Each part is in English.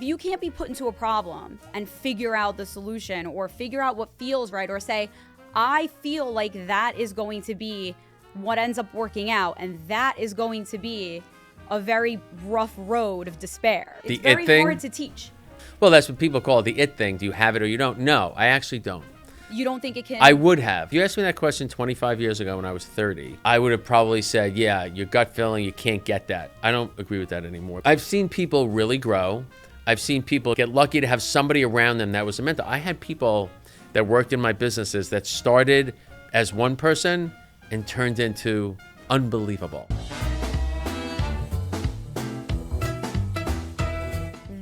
you can't be put into a problem and figure out the solution or figure out what feels right or say, I feel like that is going to be what ends up working out, and that is going to be a very rough road of despair. It's very hard to teach. Well, that's what people call the it thing. Do you have it or you don't? No, I actually don't. You don't think it can? I would have. If you asked me that question 25 years ago when I was 30, I would have probably said, yeah, your gut feeling, you can't get that. I don't agree with that anymore. I've seen people really grow. I've seen people get lucky to have somebody around them that was a mentor. I had people that worked in my businesses that started as one person and turned into unbelievable.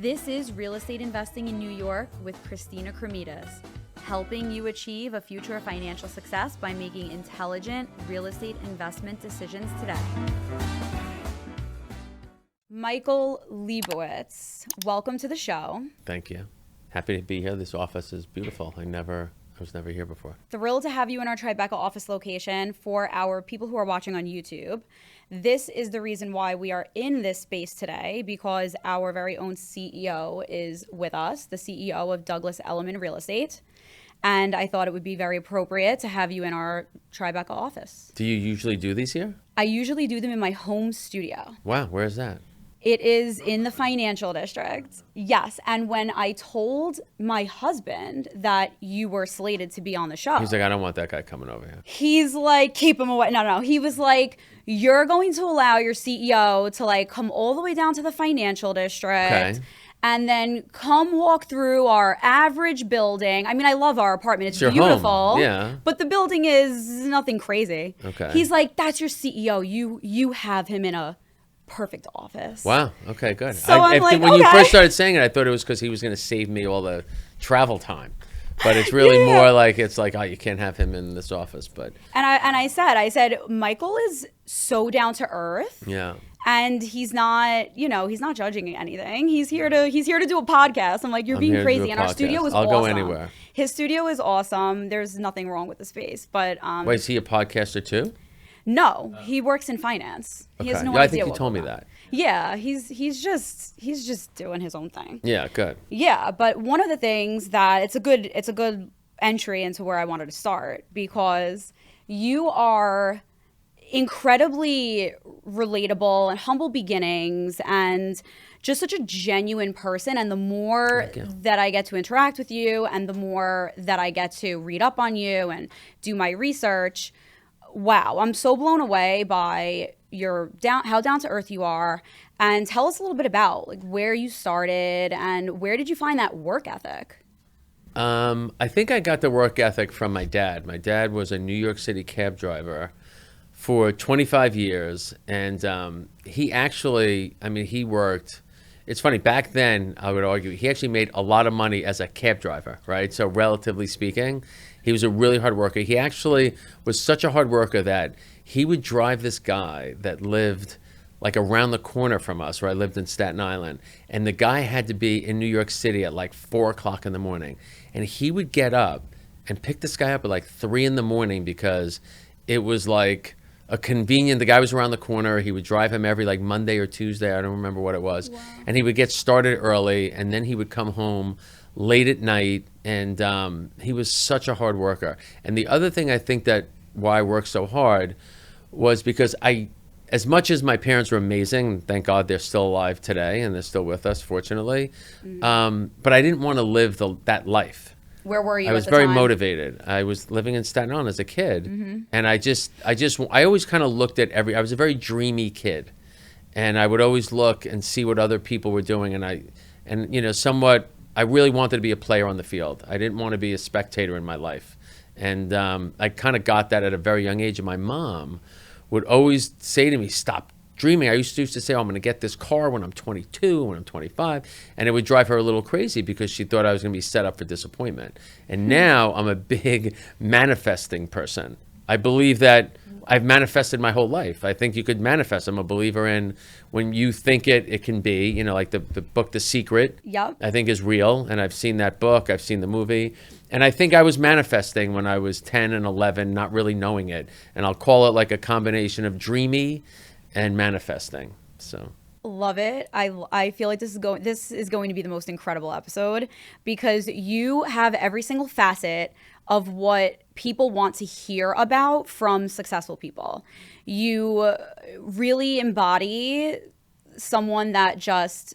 This is Real Estate Investing in New York with Christina Kremidas, helping you achieve a future of financial success by making intelligent real estate investment decisions today. Michael Liebowitz, welcome to the show. Thank you. Happy to be here. This office is beautiful. I was never here before. Thrilled to have you in our Tribeca office location. For our people who are watching on YouTube, this is the reason why we are in this space today, because our very own CEO is with us, the CEO of Douglas Elliman Real Estate. And I thought it would be very appropriate to have you in our Tribeca office. Do you usually do these here? I usually do them in my home studio. Wow, where is that? It is in the financial district. Yes. And when I told my husband that you were slated to be on the show, he's like, I don't want that guy coming over here. He's like, keep him away. No. He was like, you're going to allow your CEO to like come all the way down to the financial district. Okay. And then come walk through our average building. I mean, I love our apartment. It's beautiful. Home. Yeah. But the building is nothing crazy. Okay. He's like, that's your CEO. You have him in a perfect office. Wow. Okay, good. So when you first started saying it, I thought it was because he was going to save me all the travel time. But it's really more like, it's like, oh, you can't have him in this office. But I said, Michael is so down to earth. Yeah. And he's not judging anything. He's here to do a podcast. I'm like, you're being crazy. And our studio is awesome. I'll go anywhere. His studio is awesome. There's nothing wrong with the space. But wait, is he a podcaster too? No, he works in finance. Okay. He has no I idea. think you told me that. Yeah, he's just doing his own thing. Yeah, good. Yeah, but one of the things that it's a good entry into where I wanted to start, because you are incredibly relatable and humble beginnings and just such a genuine person. And the more that I get to interact with you and the more that I get to read up on you and do my research, wow, I'm so blown away by how down to earth you are. And tell us a little bit about like where you started and where did you find that work ethic? I think I got the work ethic from my dad. My dad was a New York City cab driver for 25 years. And he actually, he worked, it's funny, back then, I would argue, he actually made a lot of money as a cab driver, right? So relatively speaking, he was a really hard worker. He actually was such a hard worker that he would drive this guy that lived like around the corner from us, where I lived in Staten Island. And the guy had to be in New York City at like 4 o'clock in the morning. And he would get up and pick this guy up at like 3 in the morning because it was like a convenient, the guy was around the corner. He would drive him every like Monday or Tuesday. I don't remember what it was. Wow. And he would get started early and then he would come home late at night. And he was such a hard worker. And the other thing I think that why I worked so hard was because as much as my parents were amazing, thank God they're still alive today and they're still with us, fortunately. Mm-hmm. But I didn't want to live that life. Where were you? I was very motivated. I was living in Staten Island as a kid, mm-hmm. and I always kind of looked at I was a very dreamy kid, and I would always look and see what other people were doing, and somewhat, I really wanted to be a player on the field. I didn't want to be a spectator in my life, and I kind of got that at a very young age. And my mom would always say to me, "Stop dreaming." I used to say, "Oh, I'm going to get this car when I'm 22, when I'm 25," and it would drive her a little crazy because she thought I was going to be set up for disappointment. And now I'm a big manifesting person. I believe that I've manifested my whole life. I think you could manifest. I'm a believer in when you think it can be. Like the book The Secret, yep. I think is real, and I've seen that book. I've seen the movie. And I think I was manifesting when I was 10 and 11, not really knowing it. And I'll call it like a combination of dreamy and manifesting. So Love it. I feel like this is going to be the most incredible episode because you have every single facet of what people want to hear about from successful people. You really embody someone that just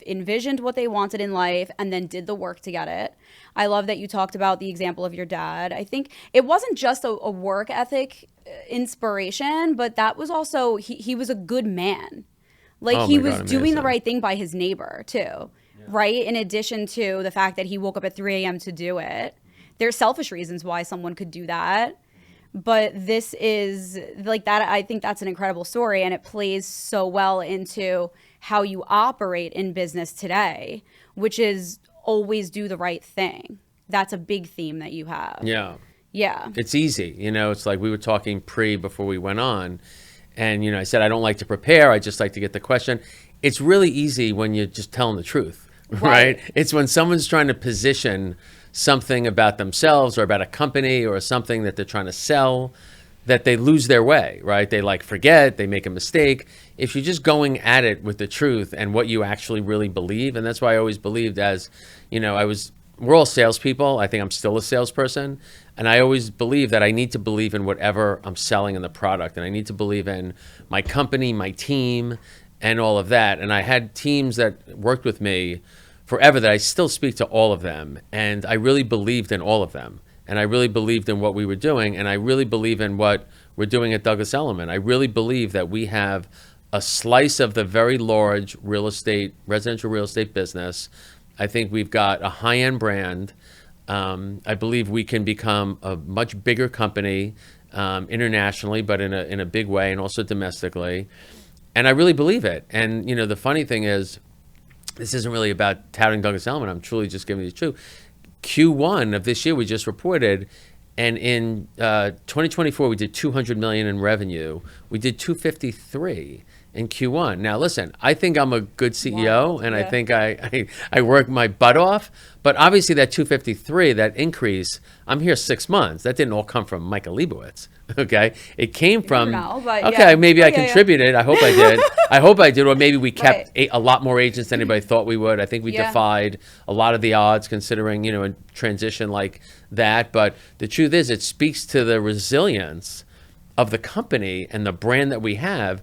envisioned what they wanted in life and then did the work to get it. I love that you talked about the example of your dad. I think it wasn't just a work ethic inspiration, but that was also he was a good man. Like Oh he my was God, doing the amazing. right thing by his neighbor too, right? In addition to the fact that he woke up at 3 a.m. to do it. There's selfish reasons why someone could do that. But this is like that. I think that's an incredible story, and it plays so well into how you operate in business today, which is always do the right thing. That's a big theme that you have. Yeah. Yeah. It's easy. It's like we were talking before we went on. And, I said, I don't like to prepare. I just like to get the question. It's really easy when you're just telling the truth, right? It's when someone's trying to position something about themselves or about a company or something that they're trying to sell that they lose their way, right? They forget, they make a mistake. If you're just going at it with the truth and what you actually really believe, and that's why I always believed we're all salespeople. I think I'm still a salesperson. And I always believe that I need to believe in whatever I'm selling in the product. And I need to believe in my company, my team, and all of that. And I had teams that worked with me forever that I still speak to all of them. And I really believed in all of them. And I really believed in what we were doing. And I really believe in what we're doing at Douglas Elliman. I really believe that we have a slice of the very large residential real estate business. I think we've got a high-end brand. I believe we can become a much bigger company internationally, but in a big way, and also domestically. And I really believe it. And the funny thing is, this isn't really about touting Douglas Elliman. I'm truly just giving you the truth. Q1 of this year, we just reported, and in 2024, we did 200 million in revenue. We did 253 in Q1. Now, listen, I think I'm a good CEO, and I think I work my butt off. But obviously, that 253, that increase, I'm here 6 months. That didn't all come from Michael Liebowitz. Okay, it came from. Maybe I contributed. I hope I did. I hope I did, or maybe we kept a lot more agents than anybody thought we would. I think we defied a lot of the odds, considering a transition like that. But the truth is, it speaks to the resilience of the company and the brand that we have,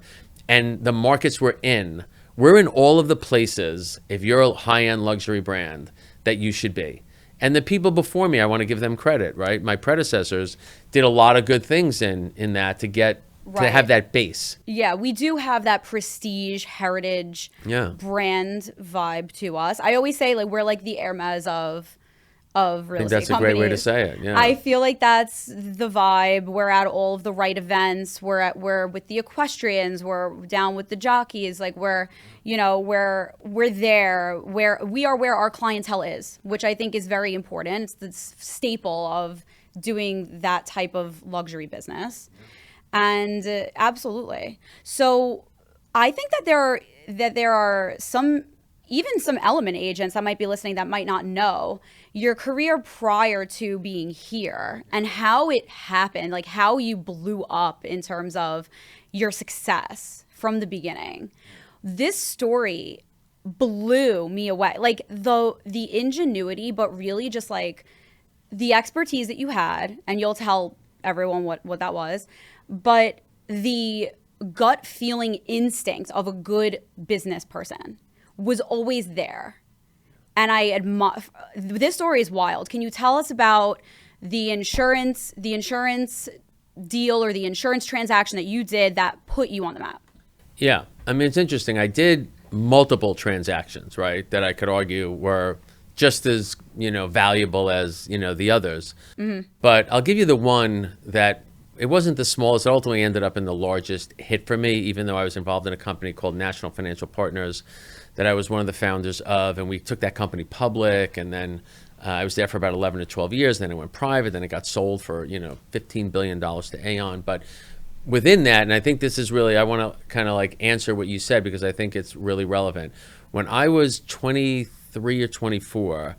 and the markets we're in. We're in all of the places, if you're a high-end luxury brand, that you should be. And the people before me, I want to give them credit, right? My predecessors did a lot of good things in that to get to have that base. Yeah, we do have that prestige heritage brand vibe to us. I always say we're like the Hermes of real estate companies. That's a great way to say it. Yeah. I feel like that's the vibe. We're at all of the right events. We're with the equestrians. We're down with the jockeys. We're there. We are where our clientele is, which I think is very important. It's the staple of doing that type of luxury business. And absolutely. So I think that there are some Elliman agents that might be listening that might not know your career prior to being here and how it happened, how you blew up in terms of your success from the beginning. This story blew me away. The ingenuity, but really just the expertise that you had, and you'll tell everyone what that was, but the gut feeling instinct of a good business person was always there. And I admire, this story is wild. Can you tell us about the insurance deal or the insurance transaction that you did that put you on the map? Yeah. I mean, it's interesting. I did multiple transactions, right, that I could argue were just as, valuable as, the others. Mm-hmm. But I'll give you the one that it wasn't the smallest. It ultimately ended up in the largest hit for me, even though I was involved in a company called National Financial Partners that I was one of the founders of. And we took that company public. And then I was there for about 11 to 12 years. Then it went private. Then it got sold for, $15 billion to Aon. But within that, and I think this is really, I want to kind of answer what you said because I think it's really relevant. When I was 23 or 24,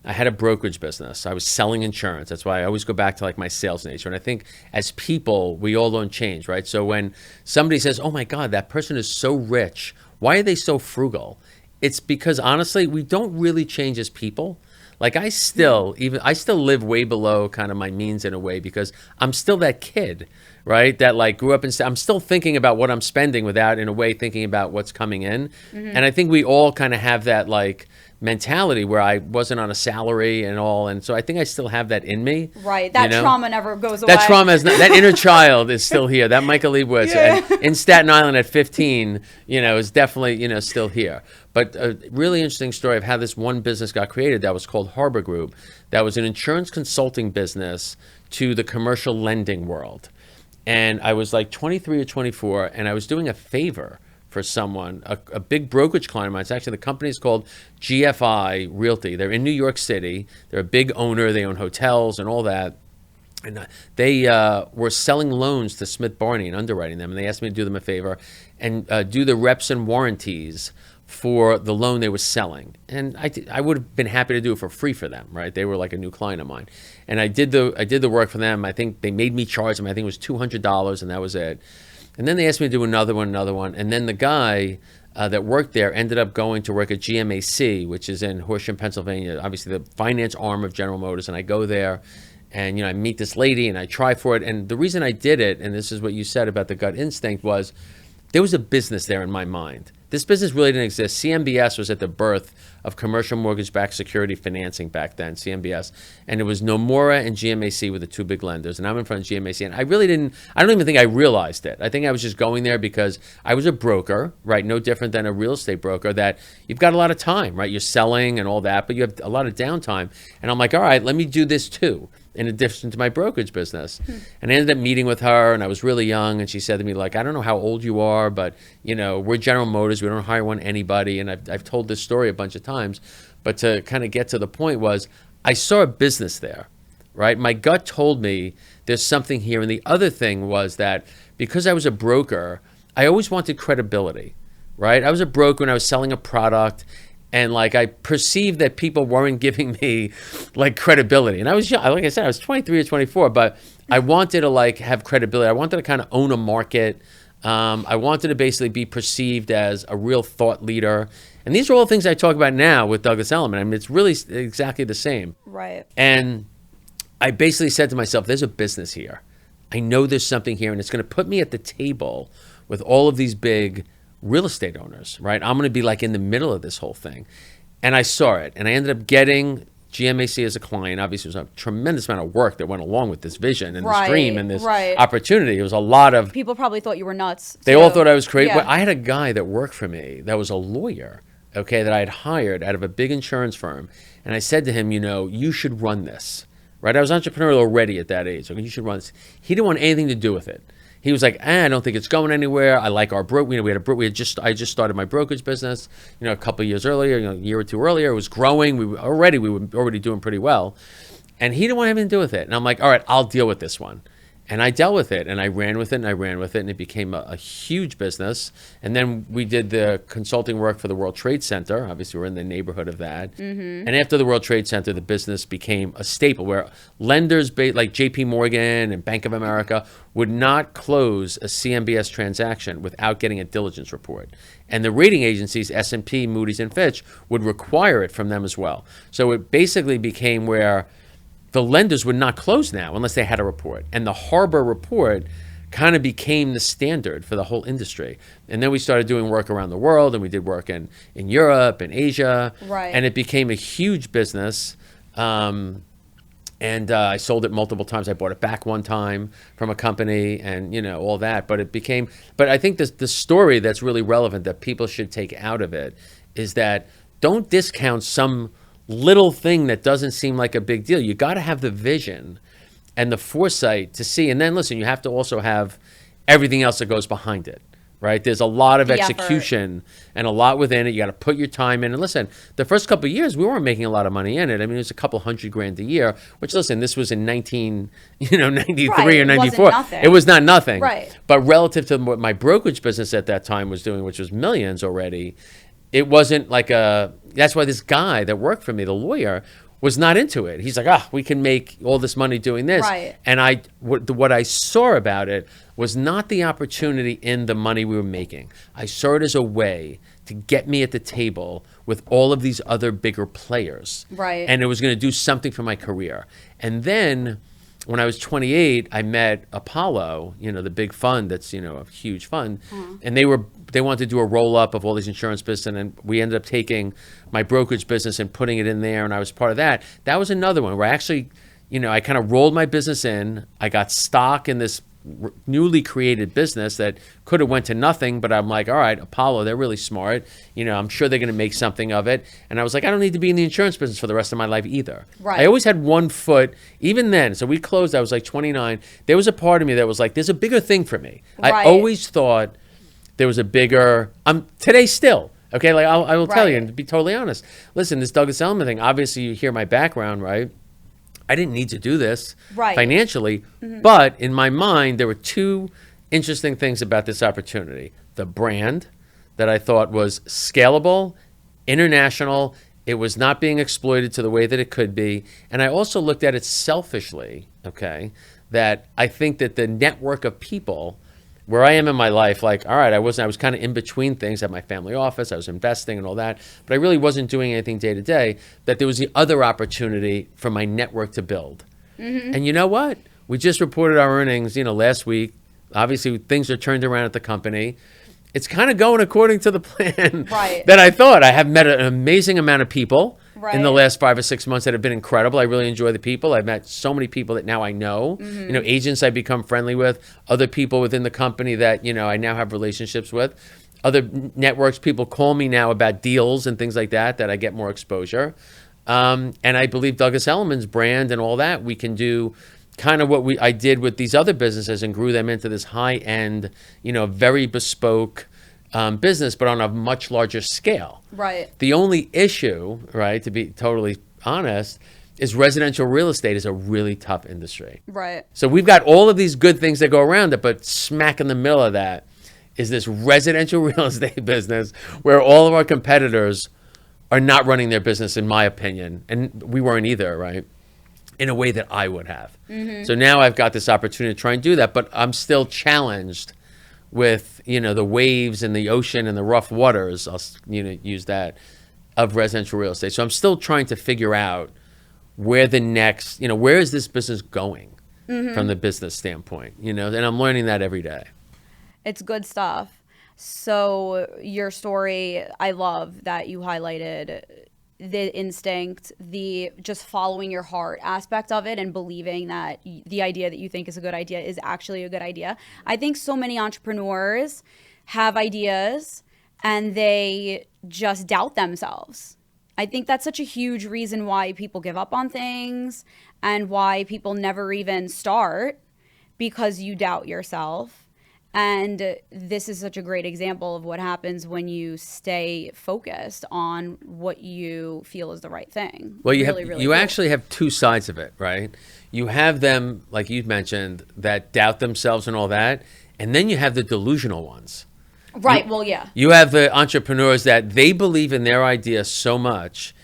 I had a brokerage business. I was selling insurance. That's why I always go back to my sales nature. And I think as people, we all don't change, right? So when somebody says, oh my God, that person is so rich, Why are they so frugal? It's because honestly, we don't really change as people. Like I still live way below kind of my means in a way because I'm still that kid, right? That like grew up I'm still thinking about what I'm spending without in a way thinking about what's coming in. And I think we all kind of have that like mentality where I wasn't on a salary and all. And so I think I still have that in me. Right. That trauma never goes away. That trauma is not, that inner child is still here. That Michael Liebowitz in Staten Island at 15, is definitely, still here. But a really interesting story of how this one business got created that was called Harbor Group. That was an insurance consulting business to the commercial lending world. And I was like 23 or 24, and I was doing a favor for someone, a big brokerage client of mine. It's actually, the company is called GFI Realty. They're in New York City. They're a big owner. They own hotels and all that. And they were selling loans to Smith Barney and underwriting them. And they asked me to do them a favor and do the reps and warranties for the loan they were selling. And I would have been happy to do it for free for them, right? They were like a new client of mine. And I did the work for them. I think they made me charge them. I think it was $200, and that was it. And then they asked me to do another one. And then the guy that worked there ended up going to work at GMAC, which is in Horsham, Pennsylvania, obviously the finance arm of General Motors. And I go there and, I meet this lady and I try for it. And the reason I did it, and this is what you said about the gut instinct, was there was a business there in my mind. This business really didn't exist. CMBS was at the birth of commercial mortgage-backed security financing back then, CMBS. And it was Nomura and GMAC were the two big lenders. And I'm in front of GMAC. And I don't even think I realized it. I think I was just going there because I was a broker, right? No different than a real estate broker, that you've got a lot of time, right? You're selling and all that, but you have a lot of downtime. And I'm like, all right, let me do this too, in addition to my brokerage business. And I ended up meeting with her, and I was really young, and she said to me, like, I don't know how old you are, but, we're General Motors. We don't hire anybody. And I've told this story a bunch of times, but to kind of get to the point was I saw a business there, right? My gut told me there's something here. And the other thing was that because I was a broker, I always wanted credibility, right? I was a broker and I was selling a product, and like I perceived that people weren't giving me like credibility. And I was young, like I said, I was 23 or 24, but I wanted to like have credibility. I wanted to kind of own a market. I wanted to basically be perceived as a real thought leader. And these are all things I talk about now with Douglas Elliman. I mean, it's really exactly the same. Right. And I basically said to myself, there's a business here. I know there's something here, and it's going to put me at the table with all of these big real estate owners, right? I'm going to be like in the middle of this whole thing. And I saw it, and I ended up getting GMAC as a client. Obviously, it was a tremendous amount of work that went along with this vision and this dream and this opportunity. It was a lot of... People probably thought you were nuts. They all thought I was crazy. But I had a guy that worked for me that was a lawyer, okay, that I had hired out of a big insurance firm. And I said to him, you should run this, right? I was entrepreneurial already at that age. So you should run this. He didn't want anything to do with it. He was like, I don't think it's going anywhere. I like our broker. I just started my brokerage business, a couple of years earlier, a year or two earlier. It was growing. We were already doing pretty well. And he didn't want anything to do with it. And I'm like, all right, I'll deal with this one. And I dealt with it, and I ran with it, and it became a huge business. And then we did the consulting work for the World Trade Center. Obviously, we're in the neighborhood of that. Mm-hmm. And after the World Trade Center, the business became a staple where lenders like JP Morgan and Bank of America would not close a CMBS transaction without getting a diligence report. And the rating agencies, S&P, Moody's, and Fitch, would require it from them as well. So it basically became where the lenders would not close now unless they had a report. And the Harbor report kind of became the standard for the whole industry. And then we started doing work around the world, and we did work in Europe and Asia. Right. And it became a huge business. And I sold it multiple times. I bought it back one time from a company and, all that. But I think the story that's really relevant that people should take out of it is that don't discount some little thing that doesn't seem like a big deal. You got to have the vision and the foresight to see. And then listen, you have to also have everything else that goes behind it, right? There's a lot of execution and a lot within it. You got to put your time in. And listen, the first couple of years, we weren't making a lot of money in it. I mean, it was a couple $100,000 a year, which listen, this was in 1993 or 94. It was not nothing. Right. But relative to what my brokerage business at that time was doing, which was millions already, it wasn't like that's why this guy that worked for me, the lawyer, was not into it. He's like, we can make all this money doing this. Right. And what I saw about it was not the opportunity in the money we were making. I saw it as a way to get me at the table with all of these other bigger players. Right. And it was going to do something for my career. And then when I was 28, I met Apollo, the big fund that's, a huge fund. And they wanted to do a roll-up of all these insurance business, and we ended up taking my brokerage business and putting it in there, and I was part of that. That was another one where I actually, I kind of rolled my business in. I got stock in this newly created business that could have went to nothing, but I'm like, all right, Apollo, they're really smart. I'm sure they're going to make something of it. And I was like, I don't need to be in the insurance business for the rest of my life either. Right. I always had one foot, even then. So we closed, I was like 29. There was a part of me that was like, there's a bigger thing for me. Right. I always thought there was a bigger, today still. Okay, like I will tell you, and to be totally honest, listen, this Douglas Elliman thing, obviously you hear my background, right? I didn't need to do this financially, but in my mind, there were two interesting things about this opportunity. The brand that I thought was scalable, international, it was not being exploited to the way that it could be. And I also looked at it selfishly, okay, that I think that the network of people where I am in my life, like, all right, I was kind of in between things at my family office. I was investing and all that, but I really wasn't doing anything day to day, that there was the other opportunity for my network to build. And you know what? We just reported our earnings, last week. Obviously, things are turned around at the company. It's kind of going according to the plan that I thought. I have met an amazing amount of people in the last 5 or 6 months that have been incredible. I really enjoy the people. I've met so many people that now I know, agents I've become friendly with, other people within the company that, I now have relationships with, other networks. People call me now about deals and things like that I get more exposure. And I believe Douglas Elliman's brand and all that, we can do kind of what I did with these other businesses and grew them into this high-end, very bespoke business, but on a much larger scale. Right. The only issue, right, to be totally honest, is residential real estate is a really tough industry. Right. So we've got all of these good things that go around it, but smack in the middle of that is this residential real estate business where all of our competitors are not running their business, in my opinion, and we weren't either, right, in a way that I would have. So now I've got this opportunity to try and do that, but I'm still challenged with, the waves and the ocean and the rough waters, I'll, use that, of residential real estate. So I'm still trying to figure out where the next, where is this business going from the business standpoint, and I'm learning that every day. It's good stuff. So your story, I love that you highlighted the instinct, the just following your heart aspect of it and believing that the idea that you think is a good idea is actually a good idea. I think so many entrepreneurs have ideas and they just doubt themselves. I think that's such a huge reason why people give up on things and why people never even start, because you doubt yourself. And this is such a great example of what happens when you stay focused on what you feel is the right thing. Well, you really, really you cool. actually have two sides of it, right? You have them, like you mentioned, that doubt themselves and all that, and then you have the delusional ones. Right, well, yeah. You have the entrepreneurs that they believe in their idea so much,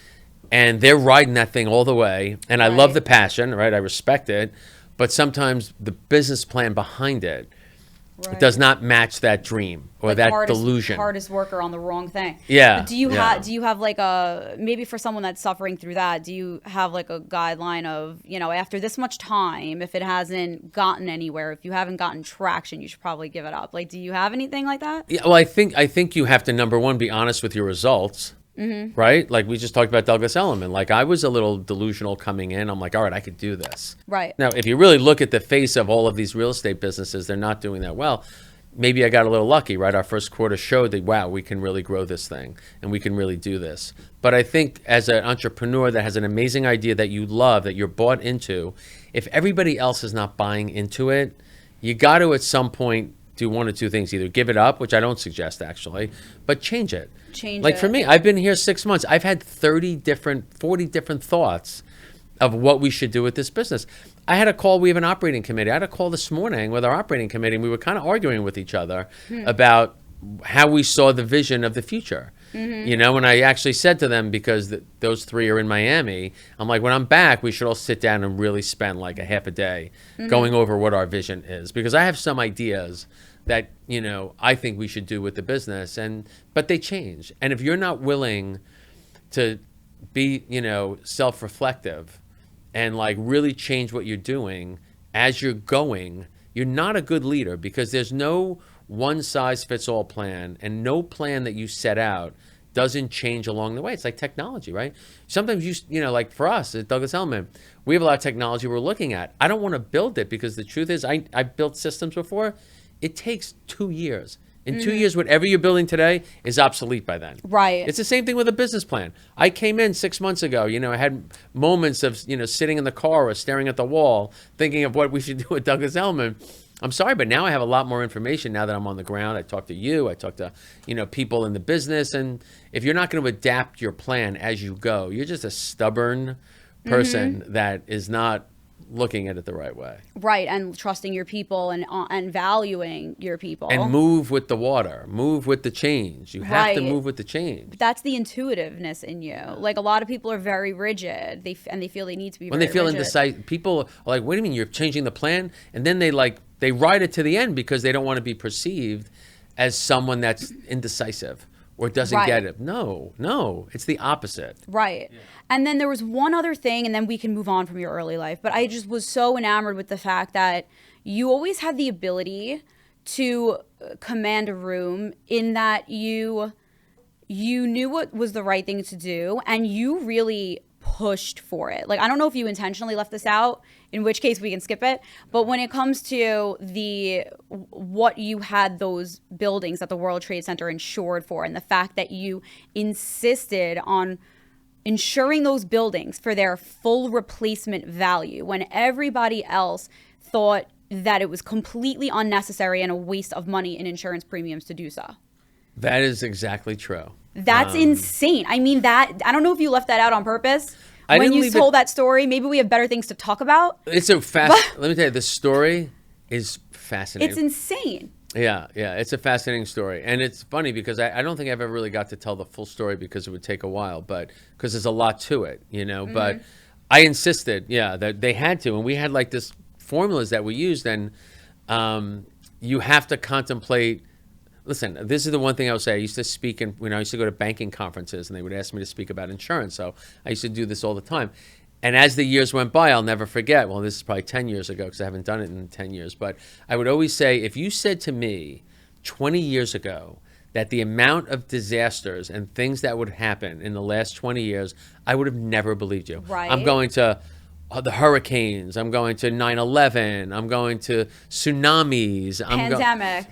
and they're riding that thing all the way. And I love the passion, right? I respect it, but sometimes the business plan behind it, it does not match that dream or that delusion. Hardest worker on the wrong thing. Yeah. But do you have like a, maybe for someone that's suffering through that, do you have like a guideline of, after this much time, if it hasn't gotten anywhere, if you haven't gotten traction, you should probably give it up. Like, do you have anything like that? Yeah. Well, I think you have to, number one, be honest with your results. Right? Like we just talked about Douglas Elliman. Like I was a little delusional coming in. I'm like, all right, I could do this. Right. Now, if you really look at the face of all of these real estate businesses, they're not doing that well. Maybe I got a little lucky, right? Our first quarter showed that, wow, we can really grow this thing and we can really do this. But I think as an entrepreneur that has an amazing idea that you love, that you're bought into, if everybody else is not buying into it, you got to at some point do one or two things. Either give it up, which I don't suggest actually, but change it. Like for me, I've been here 6 months. I've had 40 different thoughts of what we should do with this business. I had a call. We have an operating committee. I had a call this morning with our operating committee, and we were kind of arguing with each other about how we saw the vision of the future. And I actually said to them, because those three are in Miami, I'm like, when I'm back, we should all sit down and really spend like a half a day going over what our vision is, because I have some ideas that, you know, I think we should do with the business. But they change. And if you're not willing to be, you know, self-reflective and like really change what you're doing as you're going, you're not a good leader, because there's no one size fits all plan, and no plan that you set out doesn't change along the way. It's like technology, right? Sometimes you know, like for us at Douglas Elliman, we have a lot of technology we're looking at. I don't want to build it, because the truth is I've built systems before. It takes 2 years. In 2 years, whatever you're building today is obsolete by then. Right. It's the same thing with a business plan. I came in 6 months ago, you know, I had moments of, you know, sitting in the car or staring at the wall, thinking of what we should do at Douglas Elliman. I'm sorry, but now I have a lot more information now that I'm on the ground. I talk to you, I talk to, you know, people in the business. And if you're not going to adapt your plan as you go, you're just a stubborn person that is not looking at it the right way. Right, and trusting your people and valuing your people. And move with the water, move with the change. You have to Right. move with the change. That's the intuitiveness in you. Like, a lot of people are very rigid. They feel they need to be When very they feel rigid. indecisive, people are like, wait a minute, you're changing the plan? And then they ride it to the end because they don't want to be perceived as someone that's indecisive or doesn't Right. get it. No, it's the opposite. Right. Yeah. And then there was one other thing, and then we can move on from your early life. But I just was so enamored with the fact that you always had the ability to command a room, in that you knew what was the right thing to do, and you really pushed for it. Like, I don't know if you intentionally left this out, in which case we can skip it. But when it comes to what you had those buildings at the World Trade Center insured for, and the fact that you insisted on insuring those buildings for their full replacement value when everybody else thought that it was completely unnecessary and a waste of money in insurance premiums to do so. That is exactly true. That's insane. I mean, I don't know if you left that out on purpose when you told that story. Maybe we have better things to talk about. It's a let me tell you, the story is fascinating. It's insane. Yeah, it's a fascinating story. And it's funny because I don't think I've ever really got to tell the full story, because it would take a while, but because there's a lot to it, you know. But I insisted, that they had to. And we had like this formulas that we used, and you have to contemplate. Listen, this is the one thing I would say. I used to speak when I used to go to banking conferences, and they would ask me to speak about insurance. So I used to do this all the time. And as the years went by, I'll never forget. Well, this is probably 10 years ago, because I haven't done it in 10 years. But I would always say, if you said to me 20 years ago that the amount of disasters and things that would happen in the last 20 years, I would have never believed you. Right. I'm going to the hurricanes. I'm going to 9/11. I'm going to tsunamis.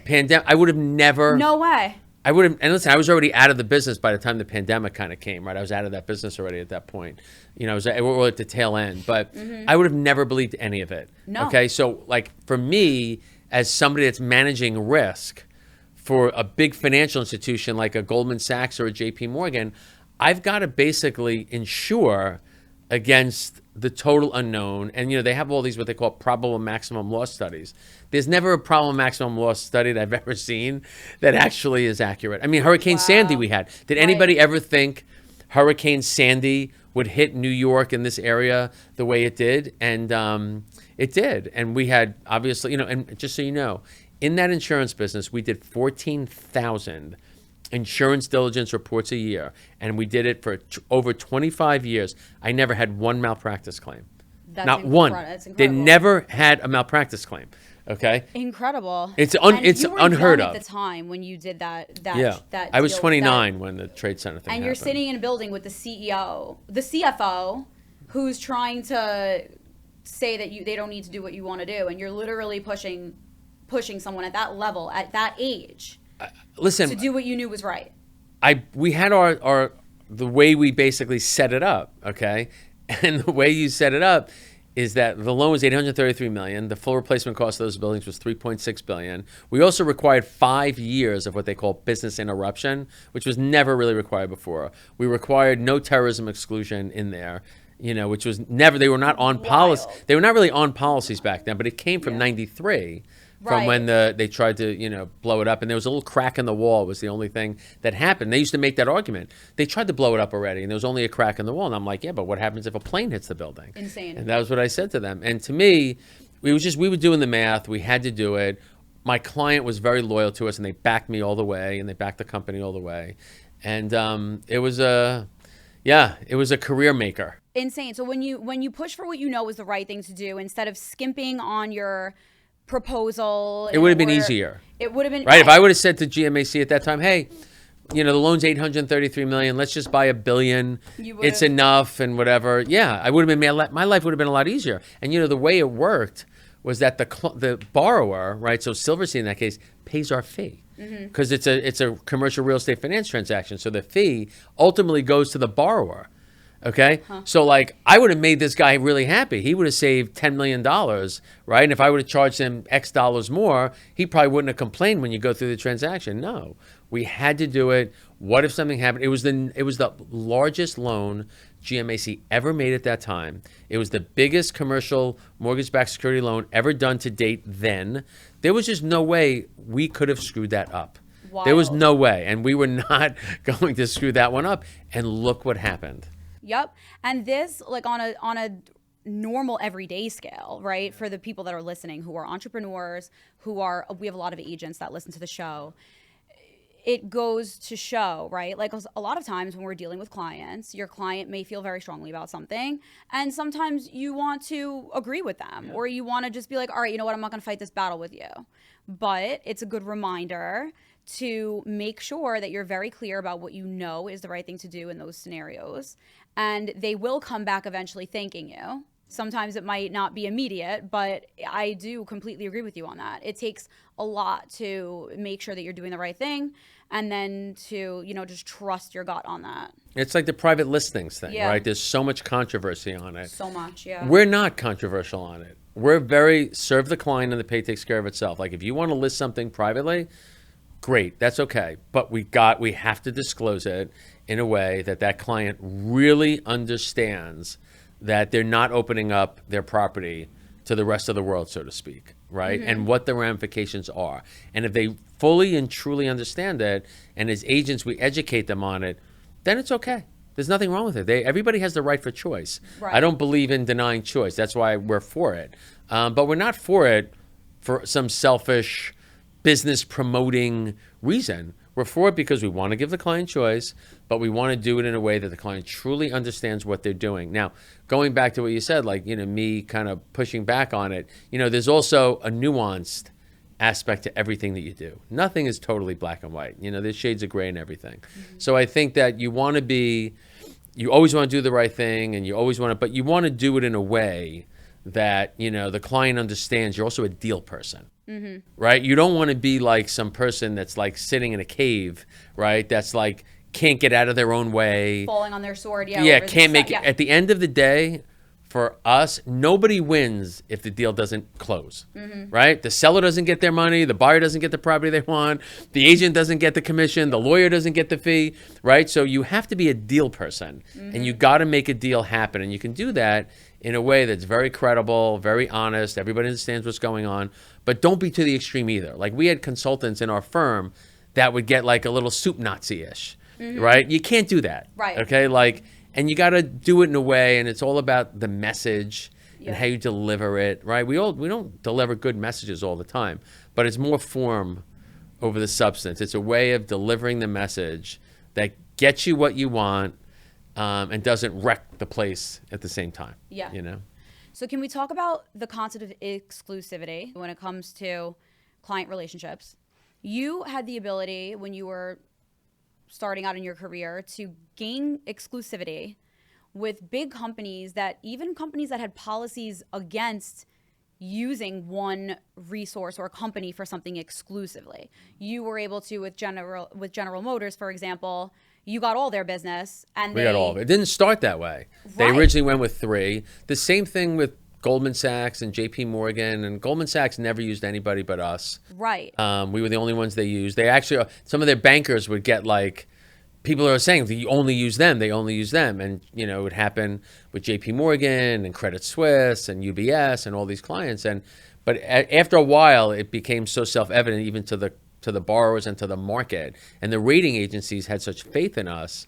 Pandemic. I would have never. No way. I would have, and listen, I was already out of the business by the time the pandemic kind of came, right? I was out of that business already at that point. You know, we're at the tail end, but I would have never believed any of it. No. Okay, so like for me, as somebody that's managing risk for a big financial institution like a Goldman Sachs or a JP Morgan, I've got to basically insure against the total unknown. And, you know, they have all these what they call probable maximum loss studies. There's never a probable maximum loss study that I've ever seen that actually is accurate. I mean, Hurricane Sandy we had. Did anybody ever think Hurricane Sandy would hit New York in this area the way it did? And it did. And we had, obviously, you know, and just so you know, in that insurance business, we did 14,000 insurance diligence reports a year, and we did it for over 25 years. I never had one malpractice claim. Not one. That's incredible. They never had a malpractice claim. Okay. Incredible. It's you were unheard young of at the time when you did that. Yeah. That I was deal, 29 when the Trade Center thing and you're happened. sitting in a building with the CEO, the CFO, who's trying to say that they don't need to do what you want to do, and you're literally pushing someone at that level, at that age, Listen, to do what you knew was right. We had our the way we basically set it up, okay? And the way you set it up is that the loan was $833 million. The full replacement cost of those buildings was $3.6 billion. We also required 5 years of what they call business interruption, which was never really required before. We required no terrorism exclusion in there, you know, which was never. They were not on policy. They were not really on policies back then, but it came from '93. From when they tried to, you know, blow it up. And there was a little crack in the wall was the only thing that happened. They used to make that argument. They tried to blow it up already, and there was only a crack in the wall. And I'm like, yeah, but what happens if a plane hits the building? Insane. And that was what I said to them. And to me, we were doing the math. We had to do it. my client was very loyal to us, and they backed me all the way, and they backed the company all the way. And it was a career maker. Insane. So when you push for what you know is the right thing to do, instead of skimping on your proposal, It would have been easier. It would have been right. If I would have said to GMAC at that time, hey, the loan's $833 million. Let's just buy $1 billion. It's enough and whatever. Yeah, I would have been. My life would have been a lot easier. And the way it worked was that the borrower, right? So Silverstein in that case pays our fee because it's a commercial real estate finance transaction. So the fee ultimately goes to the borrower. Okay, so I would have made this guy really happy. He would have saved $10 million, right? And if I would have charged him X dollars more, he probably wouldn't have complained when you go through the transaction. No, we had to do it. What if something happened? It was the largest loan GMAC ever made at that time. It was the biggest commercial mortgage-backed security loan ever done to date. Then there was just no way we could have screwed that up. Wild. There was no way, and we were not going to screw that one up. And look what happened. Yep. And this, on a normal everyday scale, right? For the people that are listening, who are entrepreneurs, we have a lot of agents that listen to the show. It goes to show, right? A lot of times when we're dealing with clients, your client may feel very strongly about something. And sometimes you want to agree with them, or you want to just be like, all right, you know what? I'm not going to fight this battle with you. But it's a good reminder to make sure that you're very clear about what you know is the right thing to do in those scenarios. And they will come back eventually thanking you. Sometimes it might not be immediate, but I do completely agree with you on that. It takes a lot to make sure that you're doing the right thing, and then to, just trust your gut on that. It's like the private listings thing, right? There's so much controversy on it. So much, yeah. We're not controversial on it. We're very serve the client and the pay takes care of itself. If you want to list something privately, great, that's okay. But we have to disclose it in a way that client really understands that they're not opening up their property to the rest of the world, so to speak, right? And what the ramifications are. And if they fully and truly understand it, and as agents we educate them on it, then it's okay. There's nothing wrong with it. Everybody has the right for choice. Right. I don't believe in denying choice. That's why we're for it. But we're not for it for some selfish business promoting reason. We're for it because we want to give the client choice, but we want to do it in a way that the client truly understands what they're doing. Now, going back to what you said, me kind of pushing back on it, there's also a nuanced aspect to everything that you do. Nothing is totally black and white. There's shades of gray in everything. So I think that you always want to do the right thing, and but you want to do it in a way that, the client understands you're also a deal person. Right? You don't want to be like some person that's sitting in a cave, right? That's can't get out of their own way. Falling on their sword, can't make it. At the end of the day, for us, nobody wins if the deal doesn't close, right? The seller doesn't get their money, the buyer doesn't get the property they want, the agent doesn't get the commission, the lawyer doesn't get the fee, right? So you have to be a deal person, and you got to make a deal happen, and you can do that in a way that's very credible, very honest, everybody understands what's going on, but don't be to the extreme either. We had consultants in our firm that would get a little soup Nazi-ish, right? You can't do that, right? Okay, and you got to do it in a way, and it's all about the message and how you deliver it, right? We don't deliver good messages all the time, but it's more form over the substance. It's a way of delivering the message that gets you what you want, and doesn't wreck the place at the same time. Yeah. So can we talk about the concept of exclusivity when it comes to client relationships? You had the ability when you were starting out in your career to gain exclusivity with big companies, even companies that had policies against using one resource or company for something exclusively. You were able to, with General Motors, for example, you got all their business, and we got all of it. It didn't start that way. Right. They originally went with 3. The same thing with Goldman Sachs and JP Morgan, and Goldman Sachs never used anybody but us. Right. We were the only ones they used. They actually, some of their bankers would get people are saying they only use them, and it would happen with JP Morgan and Credit Suisse and UBS and all these clients. But after a while, it became so self-evident even to the borrowers and to the market, and the rating agencies had such faith in us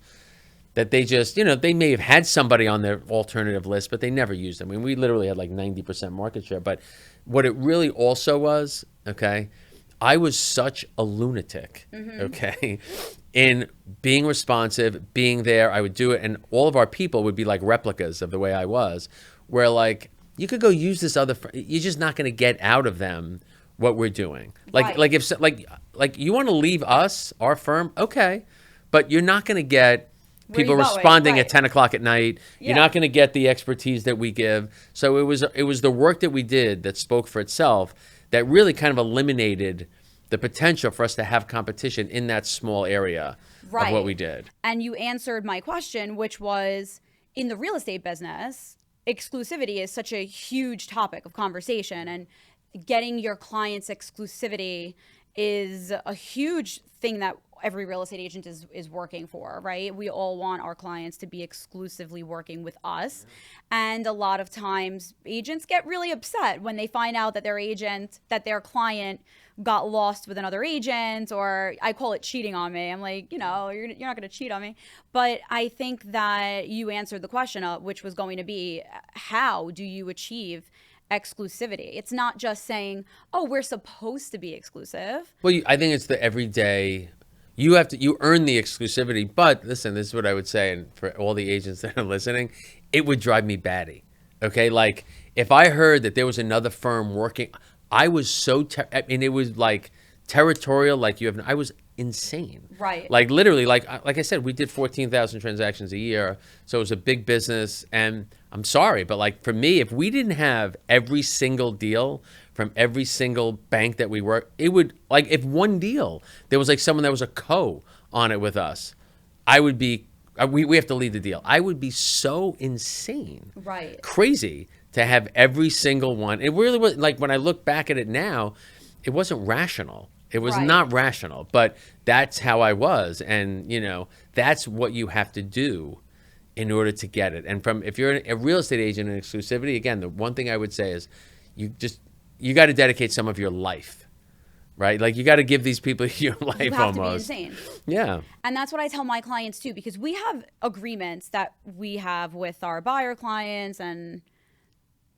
that they just, they may have had somebody on their alternative list, but they never used them. We literally had 90% market share. But what it really also was, okay, I was such a lunatic, okay, in being responsive, being there. I would do it, and all of our people would be like replicas of the way I was, where like, you could go use this other, you're just not going to get out of them what we're doing. Like, Right. like if, like you want to leave us, our firm, okay, but you're not going to get Where people you going? responding Right. at 10 o'clock at night. You're Yeah. not going to get the expertise that we give. So it was the work that we did that spoke for itself that really kind of eliminated the potential for us to have competition in that small area of what Right. we did. And you answered my question, which was, in the real estate business, exclusivity is such a huge topic of conversation, and getting your clients exclusivity is a huge thing that every real estate agent is working for, right? We all want our clients to be exclusively working with us. And a lot of times agents get really upset when they find out that their client got lost with another agent, or I call it cheating on me. I'm like, you're not going to cheat on me. But I think that you answered the question, which was going to be, how do you achieve exclusivity? It's not just saying, oh, we're supposed to be exclusive. Well, I think it's the everyday. You earn the exclusivity. But listen, this is what I would say, and for all the agents that are listening, it would drive me batty. Okay, like if I heard that there was another firm working, I was so. I mean, it was like territorial. Like I was insane. Right. Like literally, like I said, we did 14,000 transactions a year, so it was a big business. And I'm sorry, but like for me, if we didn't have every single deal from every single bank that we work, it would, like, if one deal there was like someone that was a co on it with us, I would be. We have to lead the deal. I would be so insane, Right. crazy to have every single one. It really was, like, when I look back at it now, it wasn't rational. It was Right. not rational, but that's how I was. And, that's what you have to do in order to get it. And if you're a real estate agent in exclusivity, again, the one thing I would say is you got to dedicate some of your life, right? Like, you got to give these people your life You have almost. to be insane. Yeah. And that's what I tell my clients too, because we have agreements that we have with our buyer clients, and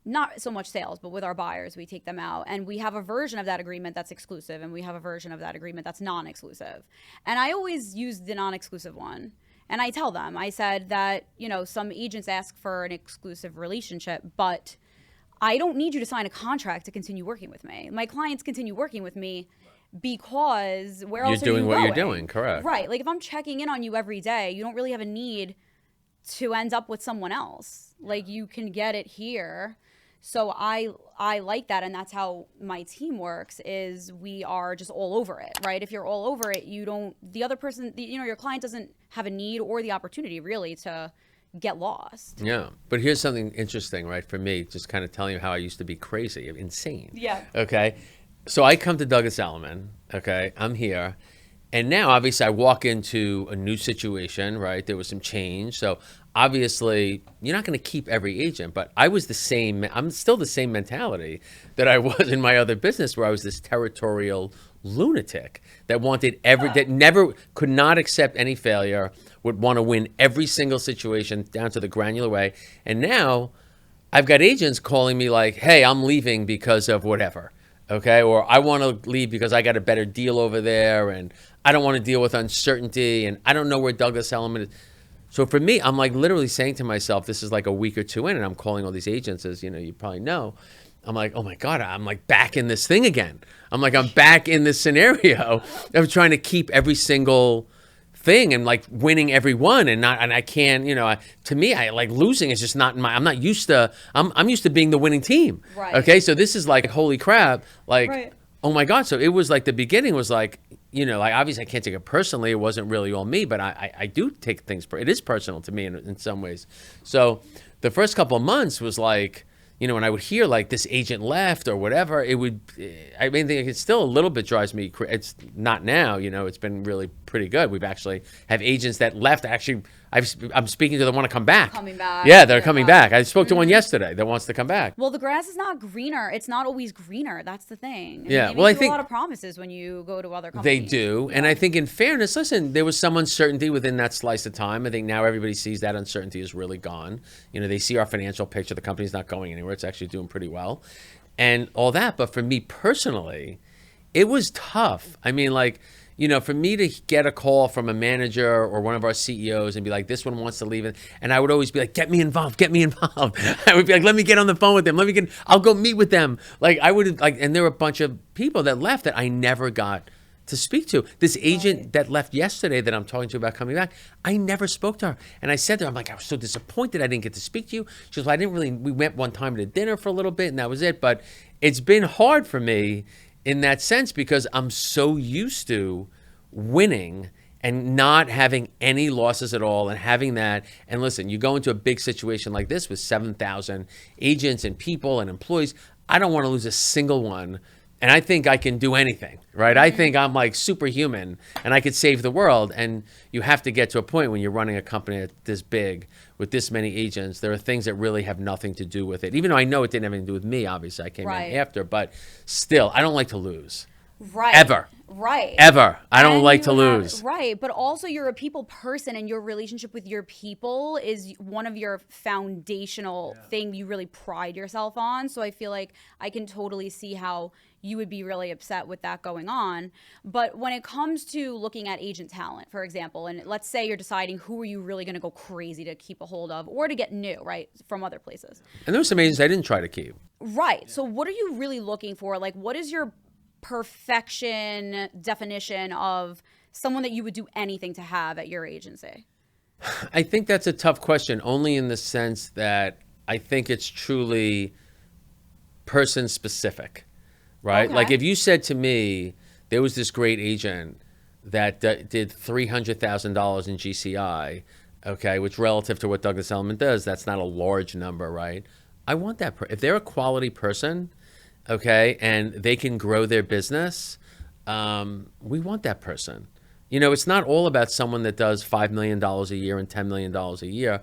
not so much sales, but with our buyers, we take them out, and we have a version of that agreement that's exclusive, and we have a version of that agreement that's non-exclusive. And I always use the non-exclusive one. And I tell them, I said that, some agents ask for an exclusive relationship, but I don't need you to sign a contract to continue working with me. My clients continue working with me because where else are you You're doing what you're going? doing, correct. Right. Like, if I'm checking in on you every day, you don't really have a need to end up with someone else. Like, you can get it here. So I like that, and that's how my team works, is we are just all over it, right? If you're all over it, the other person, your client doesn't have a need or the opportunity really to get lost. Yeah. But here's something interesting, right, for me, just kind of telling you how I used to be crazy, insane. Yeah. Okay. So I come to Douglas Elliman. Okay. I'm here. And now, obviously, I walk into a new situation, right? There was some change. So obviously, you're not going to keep every agent, but I'm still the same mentality that I was in my other business, where I was this territorial lunatic that that never could not accept any failure, would want to win every single situation down to the granular way. And now I've got agents calling me like, hey, I'm leaving because of whatever. Okay. Or I want to leave because I got a better deal over there, and I don't want to deal with uncertainty, and I don't know where Douglas Elliman is. So for me, I'm like literally saying to myself, this is like a week or two in, and I'm calling all these agents, as you probably know. I'm like, oh my God, I'm like back in this thing again. I'm back in this scenario of trying to keep every single thing and like winning every one, and I can't, to me, I like losing is just not I'm not used to, I'm used to being the winning team. Right. Okay. So this is like, holy crap. Like, Right. Oh my God. So it was like, the beginning was like, like, obviously I can't take it personally. It wasn't really all me, but I do take things, it is personal to me in some ways. So the first couple of months was like, when I would hear like this agent left or whatever, it still a little bit drives me. It's not now, it's been really pretty good. We've actually have agents that left. Actually, I'm speaking to them, want to come back. Coming back. Yeah, they're coming back. I spoke to one yesterday that wants to come back. Well, the grass is not greener. It's not always greener. That's the thing. Yeah, They well, I make you think a lot of promises when you go to other they companies. do. And I think in fairness, listen, there was some uncertainty within that slice of time. I think now everybody sees that uncertainty is really gone. They see our financial picture. The company's not going anywhere. It's actually doing pretty well and all that. But for me personally, It was tough. I mean, like, for me to get a call from a manager or one of our CEOs and be like, this one wants to leave. And I would always be like, get me involved, get me involved. I would be like, let me get on the phone with them. I'll go meet with them. Like, and there were a bunch of people that left that I never got to speak to. This agent that left yesterday that I'm talking to about coming back, I never spoke to her. And I said to her, I'm like, I was so disappointed I didn't get to speak to you. She goes, well, we went one time to dinner for a little bit and that was it. But it's been hard for me in that sense because I'm so used to winning and not having any losses at all and having that. And listen, you go into a big situation like this with 7,000 agents and people and employees. I don't want to lose a single one. And I think I can do anything, right? I think I'm like superhuman and I could save the world. And you have to get to a point when you're running a company this big with this many agents, there are things that really have nothing to do with it. Even though I know it didn't have anything to do with me, obviously I came in after, but still, I don't like to lose. Right. Ever. Right. Ever. I don't like to lose. Right. But also you're a people person and your relationship with your people is one of your foundational thing you really pride yourself on. So I feel like I can totally see how you would be really upset with that going on. But when it comes to looking at agent talent, for example, and let's say you're deciding who are you really going to go crazy to keep a hold of or to get new, right, from other places. And there were some agents I didn't try to keep. Right. So what are you really looking for? Like, what is your perfection definition of someone that you would do anything to have at your agency? I think that's a tough question, only in the sense that I think it's truly person specific, right? Okay. Like if you said to me, there was this great agent that did $300,000 in GCI, okay, which relative to what Douglas Elliman does, that's not a large number, right? I want that. If they're a quality person, okay, and they can grow their business, we want that person. It's not all about someone that does $5 million a year and $10 million a year,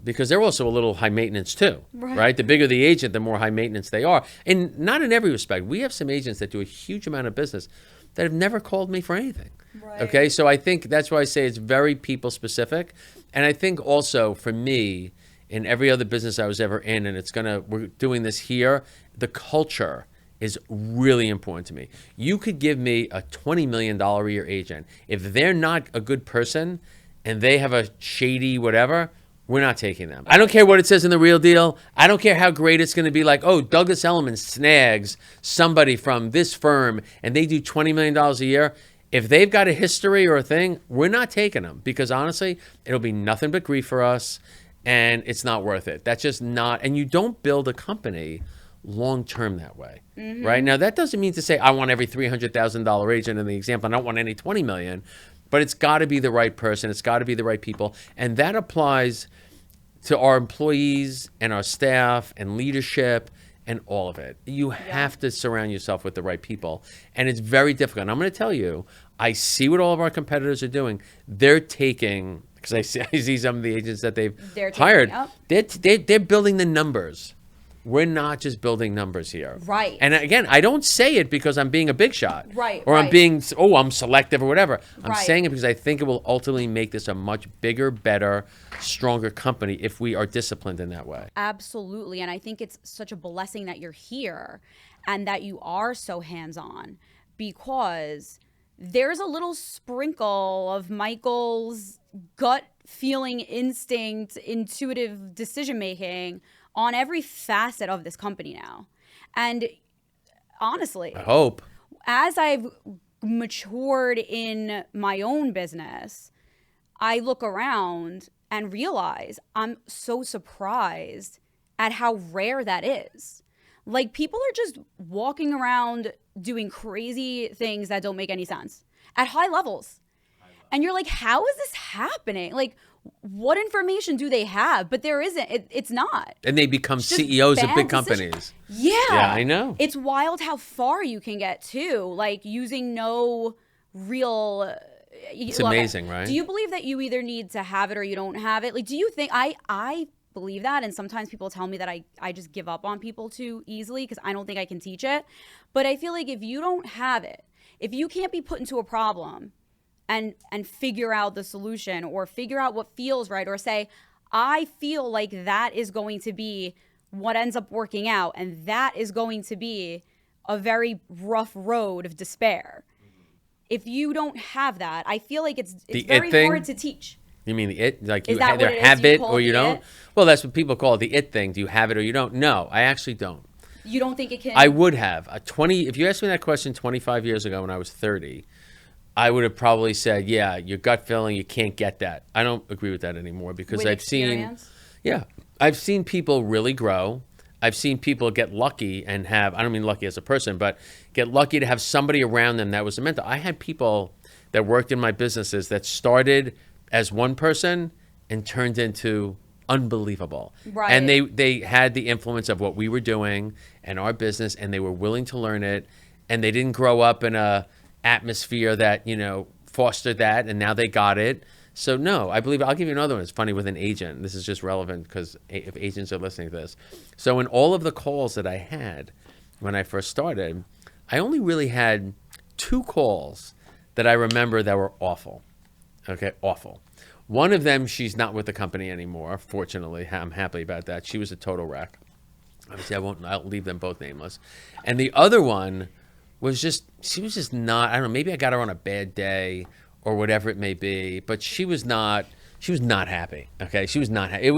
because they're also a little high maintenance too, right? The bigger the agent, the more high maintenance they are. And not in every respect. We have some agents that do a huge amount of business that have never called me for anything. Right. Okay, so I think that's why I say it's very people specific. And I think also for me, in every other business I was ever in, and we're doing this here, the culture is really important to me. You could give me a $20 million a year agent. If they're not a good person and they have a shady whatever, we're not taking them. I don't care what it says in the Real Deal. I don't care how great it's going to be like, oh, Douglas Elliman snags somebody from this firm and they do $20 million a year. If they've got a history or a thing, we're not taking them because honestly, it'll be nothing but grief for us. And it's not worth it. That's just not, and you don't build a company long-term that way, right? Now, that doesn't mean to say I want every $300,000 agent in the example. I don't want any 20 million, but it's got to be the right person. It's got to be the right people. And that applies to our employees and our staff and leadership and all of it. You have to surround yourself with the right people. And it's very difficult. And I'm going to tell you, I see what all of our competitors are doing. They're taking, because I see some of the agents that they've hired, they're building the numbers. We're not just building numbers here. Right. And again, I don't say it because I'm being a big shot. Right. Or I'm being, I'm selective or whatever. I'm Right. saying it because I think it will ultimately make this a much bigger, better, stronger company if we are disciplined in that way. Absolutely. And I think it's such a blessing that you're here and that you are so hands-on because there's a little sprinkle of Michael's gut feeling, instinct, intuitive decision-making on every facet of this company now. And honestly, I hope. As I've matured in my own business, I look around and realize I'm so surprised at how rare that is. Like, people are just walking around doing crazy things that don't make any sense at high levels. And you're like, how is this happening? Like, what information do they have? But there isn't. It's not. And they become CEOs of big companies. Yeah. Yeah, I know. It's wild how far you can get too, like using no real... It's amazing, right? Do you believe that you either need to have it or you don't have it? Like, do you think... I believe that, and sometimes people tell me that I just give up on people too easily because I don't think I can teach it. But I feel like if you don't have it, if you can't be put into a problem and figure out the solution or figure out what feels right or say, I feel like that is going to be what ends up working out and that is going to be a very rough road of despair. If you don't have that, I feel like it's very hard to teach. You mean the it? Like Is you that either what it is? have Do you it call or it you the don't? it? Well, that's what people call it, the it thing. Do you have it or you don't? No, I actually don't. You don't think it can? I would have. If you asked me that question 25 years ago when I was 30, I would have probably said, yeah, your gut feeling, you can't get that. I don't agree with that anymore because With I've experience? I've seen people really grow. I've seen people get lucky and have, I don't mean lucky as a person, but get lucky to have somebody around them that was a mentor. I had people that worked in my businesses that started as one person and turned into unbelievable. Right. And they had the influence of what we were doing and our business, and they were willing to learn it, and they didn't grow up in a atmosphere that, fostered that, and now they got it. So no, I believe, I'll give you another one. It's funny with an agent. This is just relevant because if agents are listening to this. So in all of the calls that I had when I first started, I only really had 2 calls that I remember that were awful. Okay, awful. One of them, she's not with the company anymore. Fortunately, I'm happy about that. She was a total wreck. Obviously, I'll leave them both nameless. And the other one she was just not, I don't know, maybe I got her on a bad day or whatever it may be, but she was not happy. Okay, she was not happy. It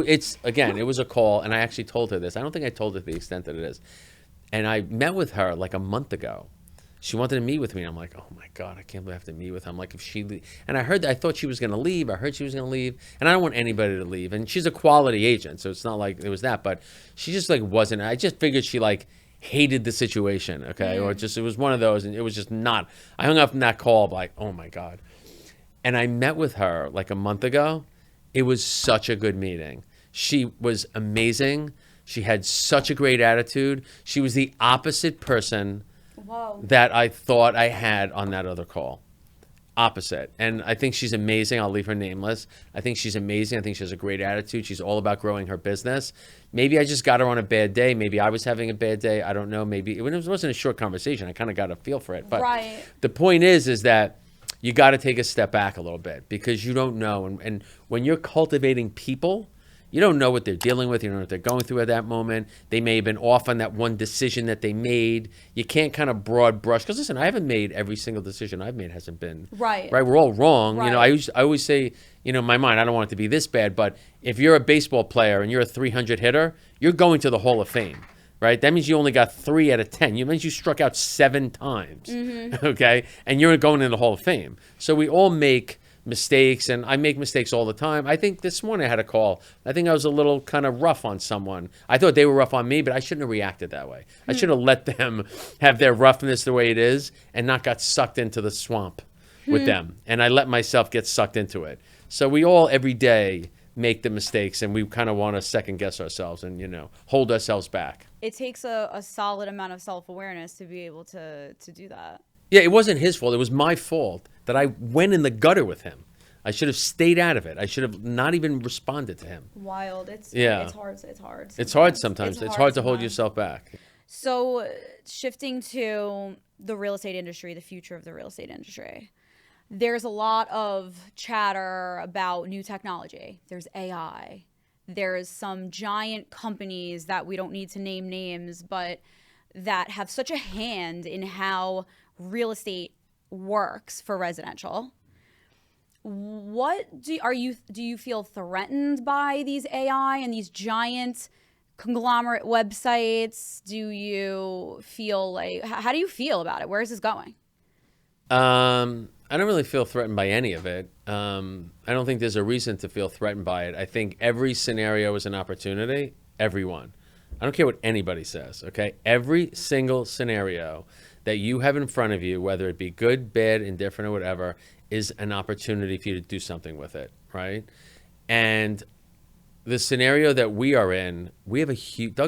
was a call, and I actually told her this. I don't think I told her to the extent that it is. And I met with her like a month ago. She wanted to meet with me. I'm like, oh my God, I can't believe I have to meet with her. I'm like, and I thought she was going to leave. I heard she was going to leave, and I don't want anybody to leave. And she's a quality agent, so it's not like it was that, but she just like wasn't. I just figured she like hated the situation, okay, or just it was one of those, and it was just not. I hung up from that call like, oh my God. And I met with her like a month ago. It was such a good meeting. She was amazing. She had such a great attitude. She was the opposite person that I thought I had on that other call. Opposite. And I think she's amazing. I'll leave her nameless. I think she's amazing. I think she has a great attitude. She's all about growing her business. Maybe I just got her on a bad day. Maybe I was having a bad day. I don't know. Maybe it wasn't a short conversation. I kind of got a feel for it. But the point is that you got to take a step back a little bit because you don't know. And when you're cultivating people, you don't know what they're dealing with. You don't know what they're going through at that moment. They may have been off on that one decision that they made. You can't kind of broad brush. Because listen, I haven't made every single decision I've made hasn't been right. We're all wrong. Right. I always say, in my mind, I don't want it to be this bad. But if you're a baseball player and you're a 300 hitter, you're going to the Hall of Fame. Right? That means you only got 3 out of 10. It means you struck out 7 times. Mm-hmm. Okay? And you're going in the Hall of Fame. So we all make mistakes, and I make mistakes all the time. I think this morning I had a call. I think I was a little kind of rough on someone. I thought they were rough on me, but I shouldn't have reacted that way. I should have let them have their roughness the way it is and not got sucked into the swamp with them. And I let myself get sucked into it. So we all every day make the mistakes, and we kind of want to second guess ourselves and, hold ourselves back. It takes a solid amount of self-awareness to be able to do that. Yeah, it wasn't his fault. It was my fault that I went in the gutter with him. I should have stayed out of it. I should have not even responded to him. Wild. It's hard. It's hard. It's hard sometimes. It's hard to hold yourself back. So shifting to the real estate industry, the future of the real estate industry, there's a lot of chatter about new technology. There's AI. There's some giant companies that we don't need to name names, but that have such a hand in how real estate works for residential. Do you feel threatened by these AI and these giant conglomerate websites? Do you feel like, how do you feel about it? Where is this going? I don't really feel threatened by any of it. I don't think there's a reason to feel threatened by it. I think every scenario is an opportunity. Everyone. I don't care what anybody says, okay? Every single scenario that you have in front of you, whether it be good, bad, indifferent, or whatever, is an opportunity for you to do something with it, right? And the scenario that we are in, we have a huge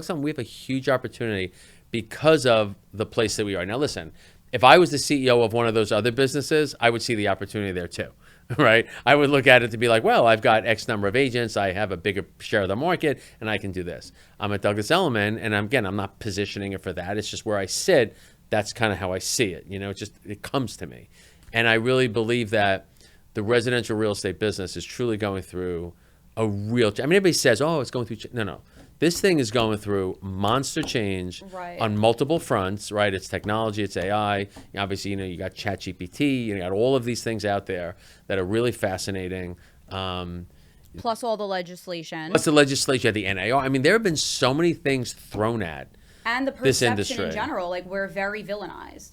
opportunity because of the place that we are. Now, listen, if I was the CEO of one of those other businesses, I would see the opportunity there too, right? I would look at it to be like, well, I've got X number of agents, I have a bigger share of the market, and I can do this. I'm at Douglas Elliman, and I'm not positioning it for that. It's just where I sit. That's kind of how I see it. It comes to me. And I really believe that the residential real estate business is truly going through a real, everybody says, oh, it's going through, no. This thing is going through monster change Right. on multiple fronts, right? It's technology, it's AI. Obviously, you got ChatGPT, you got all of these things out there that are really fascinating. Plus all the legislation. Plus the legislature, the NAR. I mean, there have been so many things thrown at And the this perception industry. in general, like we're very villainized.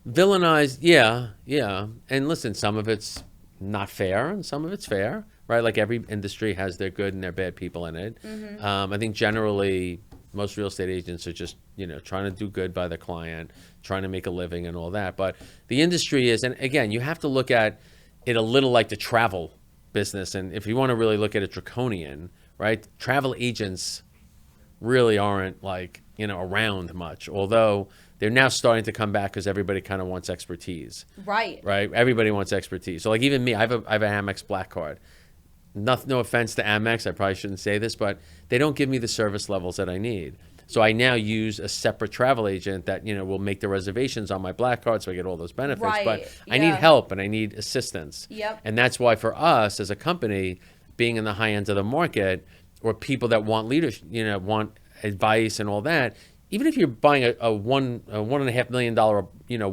Villainized, yeah. And listen, some of it's not fair and some of it's fair, right? Like every industry has their good and their bad people in it. I think generally most real estate agents are just, trying to do good by their client, trying to make a living and all that. But the industry is, and again, you have to look at it a little like the travel business. And if you want to really look at it draconian, right? Travel agents really aren't around much, although they're now starting to come back because everybody kind of wants expertise. Right. Everybody wants expertise. So like even me, I have a Amex Black Card. No offense to Amex, I probably shouldn't say this, but they don't give me the service levels that I need. So I now use a separate travel agent that, will make the reservations on my Black Card so I get all those benefits. Right. But I Yeah. need help and I need assistance. Yep. And that's why for us as a company, being in the high end of the market, or people that want leadership, want advice and all that, even if you're buying a $1.5 million,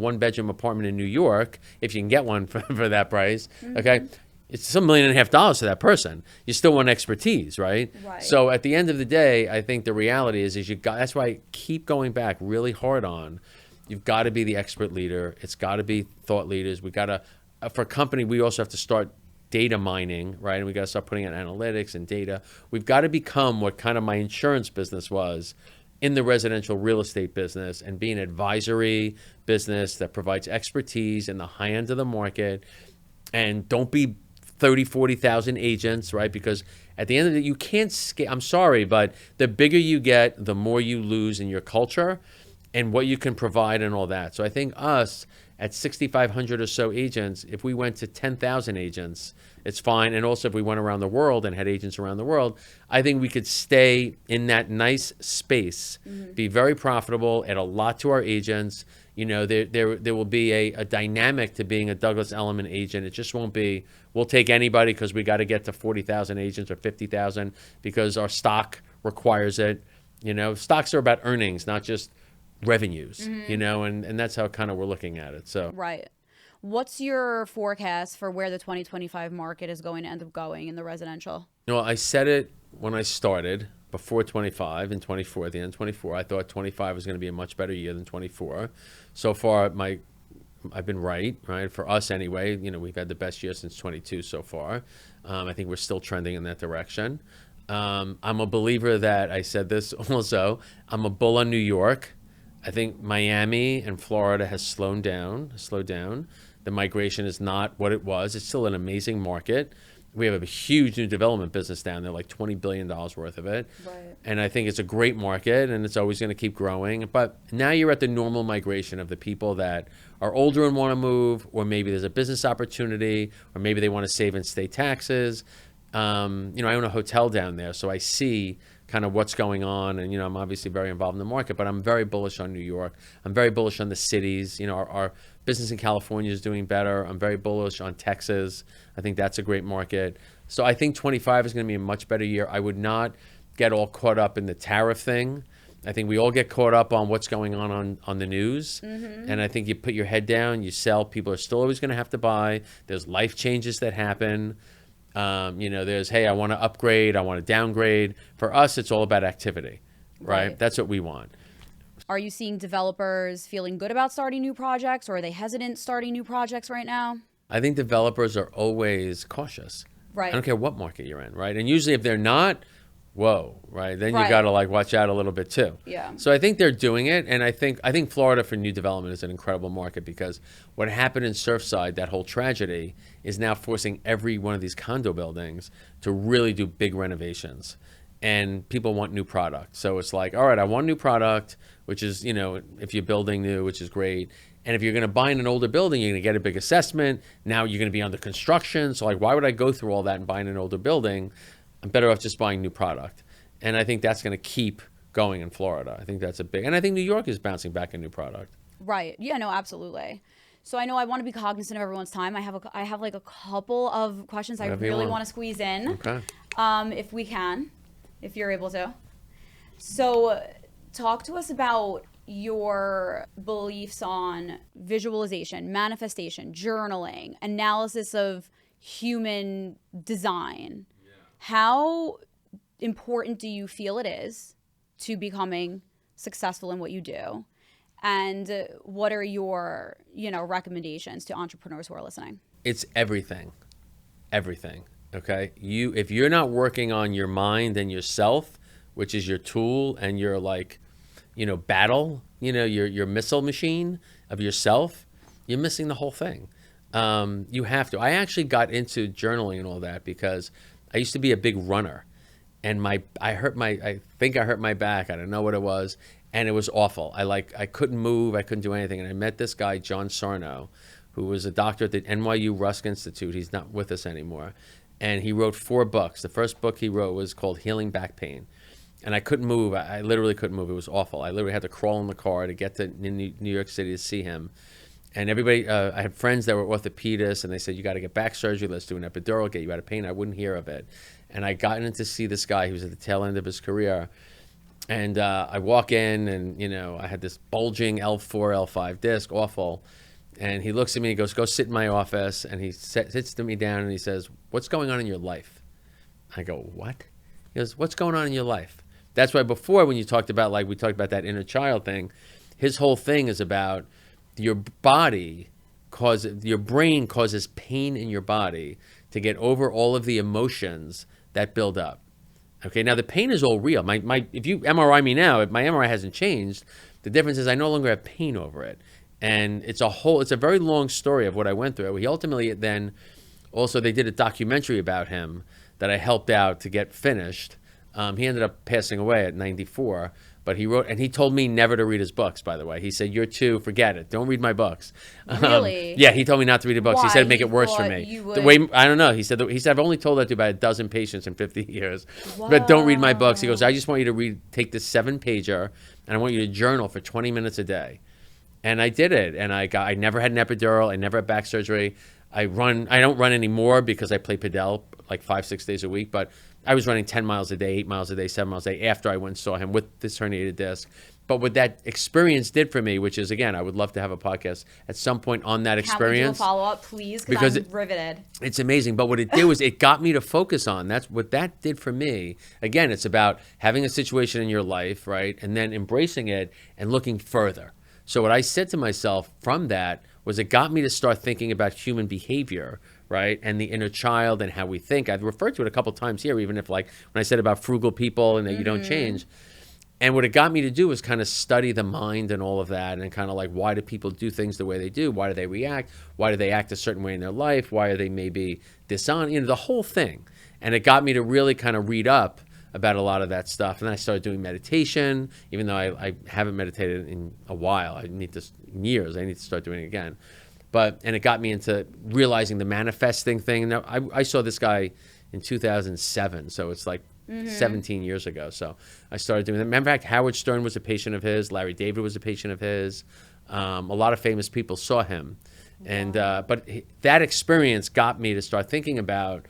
one bedroom apartment in New York, if you can get one for that price, okay, it's some $1.5 million to that person. You still want expertise, right? Right. So at the end of the day, I think the reality is that's why I keep going back really hard on, you've got to be the expert leader. It's got to be thought leaders. We got to, for a company, we also have to start data mining, right? And we got to start putting in analytics and data. We've got to become what kind of my insurance business was in the residential real estate business, and be an advisory business that provides expertise in the high end of the market. And don't be 30, 40,000 agents, right? Because at the end of the day, you can't scale. I'm sorry, but the bigger you get, the more you lose in your culture and what you can provide and all that. So I think us at 6,500 or so agents, if we went to 10,000 agents, it's fine. And also if we went around the world and had agents around the world, I think we could stay in that nice space, be very profitable, add a lot to our agents. There will be a dynamic to being a Douglas Elliman agent. It just won't be, we'll take anybody because we got to get to 40,000 agents or 50,000 because our stock requires it. Stocks are about earnings, not just revenues, and that's how kind of we're looking at it. So Right. What's your forecast for where the 2025 market is going to end up going in the residential? I said it when I started before 25 and 24, at the end of 24. I thought 25 was going to be a much better year than 24. So far, I've been right? For us anyway, we've had the best year since 22 so far. I think we're still trending in that direction. I'm a believer that, I said this also, I'm a bull on New York. I think Miami and Florida has slowed down. The migration is not what it was. It's still an amazing market. We have a huge new development business down there, like $20 billion worth of it. Right. And I think it's a great market and it's always going to keep growing. But now you're at the normal migration of the people that are older and want to move, or maybe there's a business opportunity, or maybe they want to save in state taxes. I own a hotel down there, so I see kind of what's going on. And, I'm obviously very involved in the market, but I'm very bullish on New York. I'm very bullish on the cities. Our business in California is doing better. I'm very bullish on Texas. I think that's a great market. So I think 25 is going to be a much better year. I would not get all caught up in the tariff thing. I think we all get caught up on what's going on the news. And I think you put your head down, you sell. People are still always going to have to buy. There's life changes that happen. There's, hey, I want to upgrade, I want to downgrade. For us, it's all about activity, right? That's what we want. Are you seeing developers feeling good about starting new projects, or are they hesitant starting new projects right now? I think developers are always cautious. Right. I don't care what market you're in, right? And usually if they're not, whoa, right? Then you Right. got to watch out a little bit too. Yeah. So I think they're doing it, and I think Florida for new development is an incredible market, because what happened in Surfside, that whole tragedy, is now forcing every one of these condo buildings to really do big renovations. And people want new product. So it's like, all right, I want new product, which is, if you're building new, which is great. And if you're going to buy in an older building, you're going to get a big assessment. Now you're going to be under construction. So why would I go through all that and buy in an older building? I'm better off just buying new product. And I think that's going to keep going in Florida. I think that's and I think New York is bouncing back in new product. Right. Yeah, no, absolutely. So I know I want to be cognizant of everyone's time. I have a couple of questions I Whatever you really want. want to squeeze in. Okay. If we can, if you're able to. So, talk to us about your beliefs on visualization, manifestation, journaling, analysis of human design. How important do you feel it is to becoming successful in what you do? And what are your, recommendations to entrepreneurs who are listening? It's everything. Everything. Okay. If you're not working on your mind and yourself, which is your tool and your battle, your missile machine of yourself, you're missing the whole thing. You have to. I actually got into journaling and all that because I used to be a big runner, and I think I hurt my back. I don't know what it was, and it was awful. I couldn't move. I couldn't do anything. And I met this guy, John Sarno, who was a doctor at the NYU Rusk Institute. He's not with us anymore. And he wrote 4 books. The first book he wrote was called Healing Back Pain. And I couldn't move. I literally couldn't move. It was awful. I literally had to crawl in the car to get to New York City to see him. And everybody, I had friends that were orthopedists, and they said, you got to get back surgery. Let's do an epidural, get you out of pain. I wouldn't hear of it. And I got in to see this guy. He was at the tail end of his career. And I walk in, and, I had this bulging L4, L5 disc, awful. And he looks at me and he goes, go sit in my office. And he sits me down and he says, what's going on in your life? I go, what? He goes, what's going on in your life? That's why before, when you talked about, we talked about that inner child thing, his whole thing is about your brain causes pain in your body to get over all of the emotions that build up. Okay, now the pain is all real. If you MRI me now, my MRI hasn't changed. The difference is I no longer have pain over it. And it's a very long story of what I went through. He ultimately then, also they did a documentary about him that I helped out to get finished. He ended up passing away at 94, but he wrote, and he told me never to read his books, by the way. He said, you're too, forget it. Don't read my books. Really? Yeah, he told me not to read the books. Why? He said it'd make it worse for thought me. you The would- way, I don't know. He said, I've only told that to about a dozen patients in 50 years. But don't read my books. He goes, I just want you to take this 7-pager, and I want you to journal for 20 minutes a day. And I did it, and I never had an epidural. I never had back surgery. I don't run anymore because I play padel like 5-6 days a week, but I was running 10 miles a day, 8 miles a day, 7 miles a day after I went and saw him with this herniated disc. But what that experience did for me, which is, again, I would love to have a podcast at some point on that experience. Can we do a follow-up, please? Because I'm riveted. It's amazing. But what it did was it got me to focus on. That's what that did for me. Again, it's about having a situation in your life, right? And then embracing it and looking further. So what I said to myself from that was it got me to start thinking about human behavior, right? And the inner child and how we think. I've referred to it a couple times here, even if when I said about frugal people and that you don't change. And what it got me to do was kind of study the mind and all of that, and kind of why do people do things the way they do? Why do they react? Why do they act a certain way in their life? Why are they maybe dishonest? The whole thing. And it got me to really kind of read up about a lot of that stuff. And then I started doing meditation, even though I haven't meditated in a while. I need to start doing it again. And it got me into realizing the manifesting thing. Now, I saw this guy in 2007, so it's 17 years ago. So I started doing that. Matter of fact, Howard Stern was a patient of his. Larry David was a patient of his. A lot of famous people saw him. And but that experience got me to start thinking about,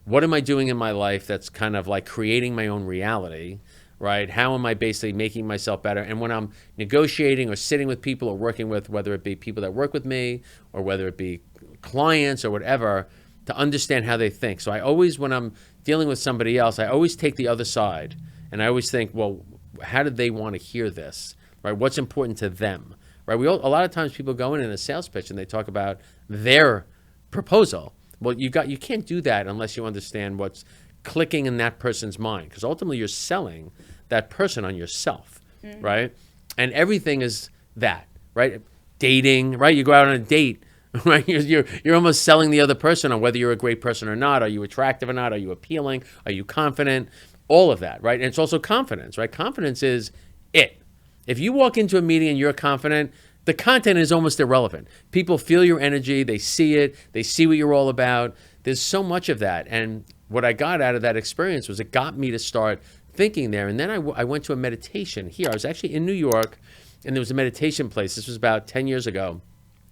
what am I doing in my life that's kind of creating my own reality, right? How am I basically making myself better? And when I'm negotiating or sitting with people or working with, whether it be people that work with me or whether it be clients or whatever, to understand how they think. So I always, when I'm dealing with somebody else, I always take the other side. And I always think, well, how did they want to hear this, right? What's important to them, right? A lot of times people go in a sales pitch and they talk about their proposal. Well, you can't do that unless you understand what's clicking in that person's mind, because ultimately you're selling that person on yourself, right? And everything is that, right? Dating, right? You go out on a date, right? You're almost selling the other person on whether you're a great person or not. Are you attractive or not? Are you appealing? Are you confident? All of that, right? And it's also confidence, right? Confidence is it. If you walk into a meeting and you're confident, the content is almost irrelevant. People feel your energy. They see it. They see what you're all about. There's so much of that. And what I got out of that experience was it got me to start thinking there. And then I went to a meditation here. I was actually in New York, and there was a meditation place. This was about 10 years ago.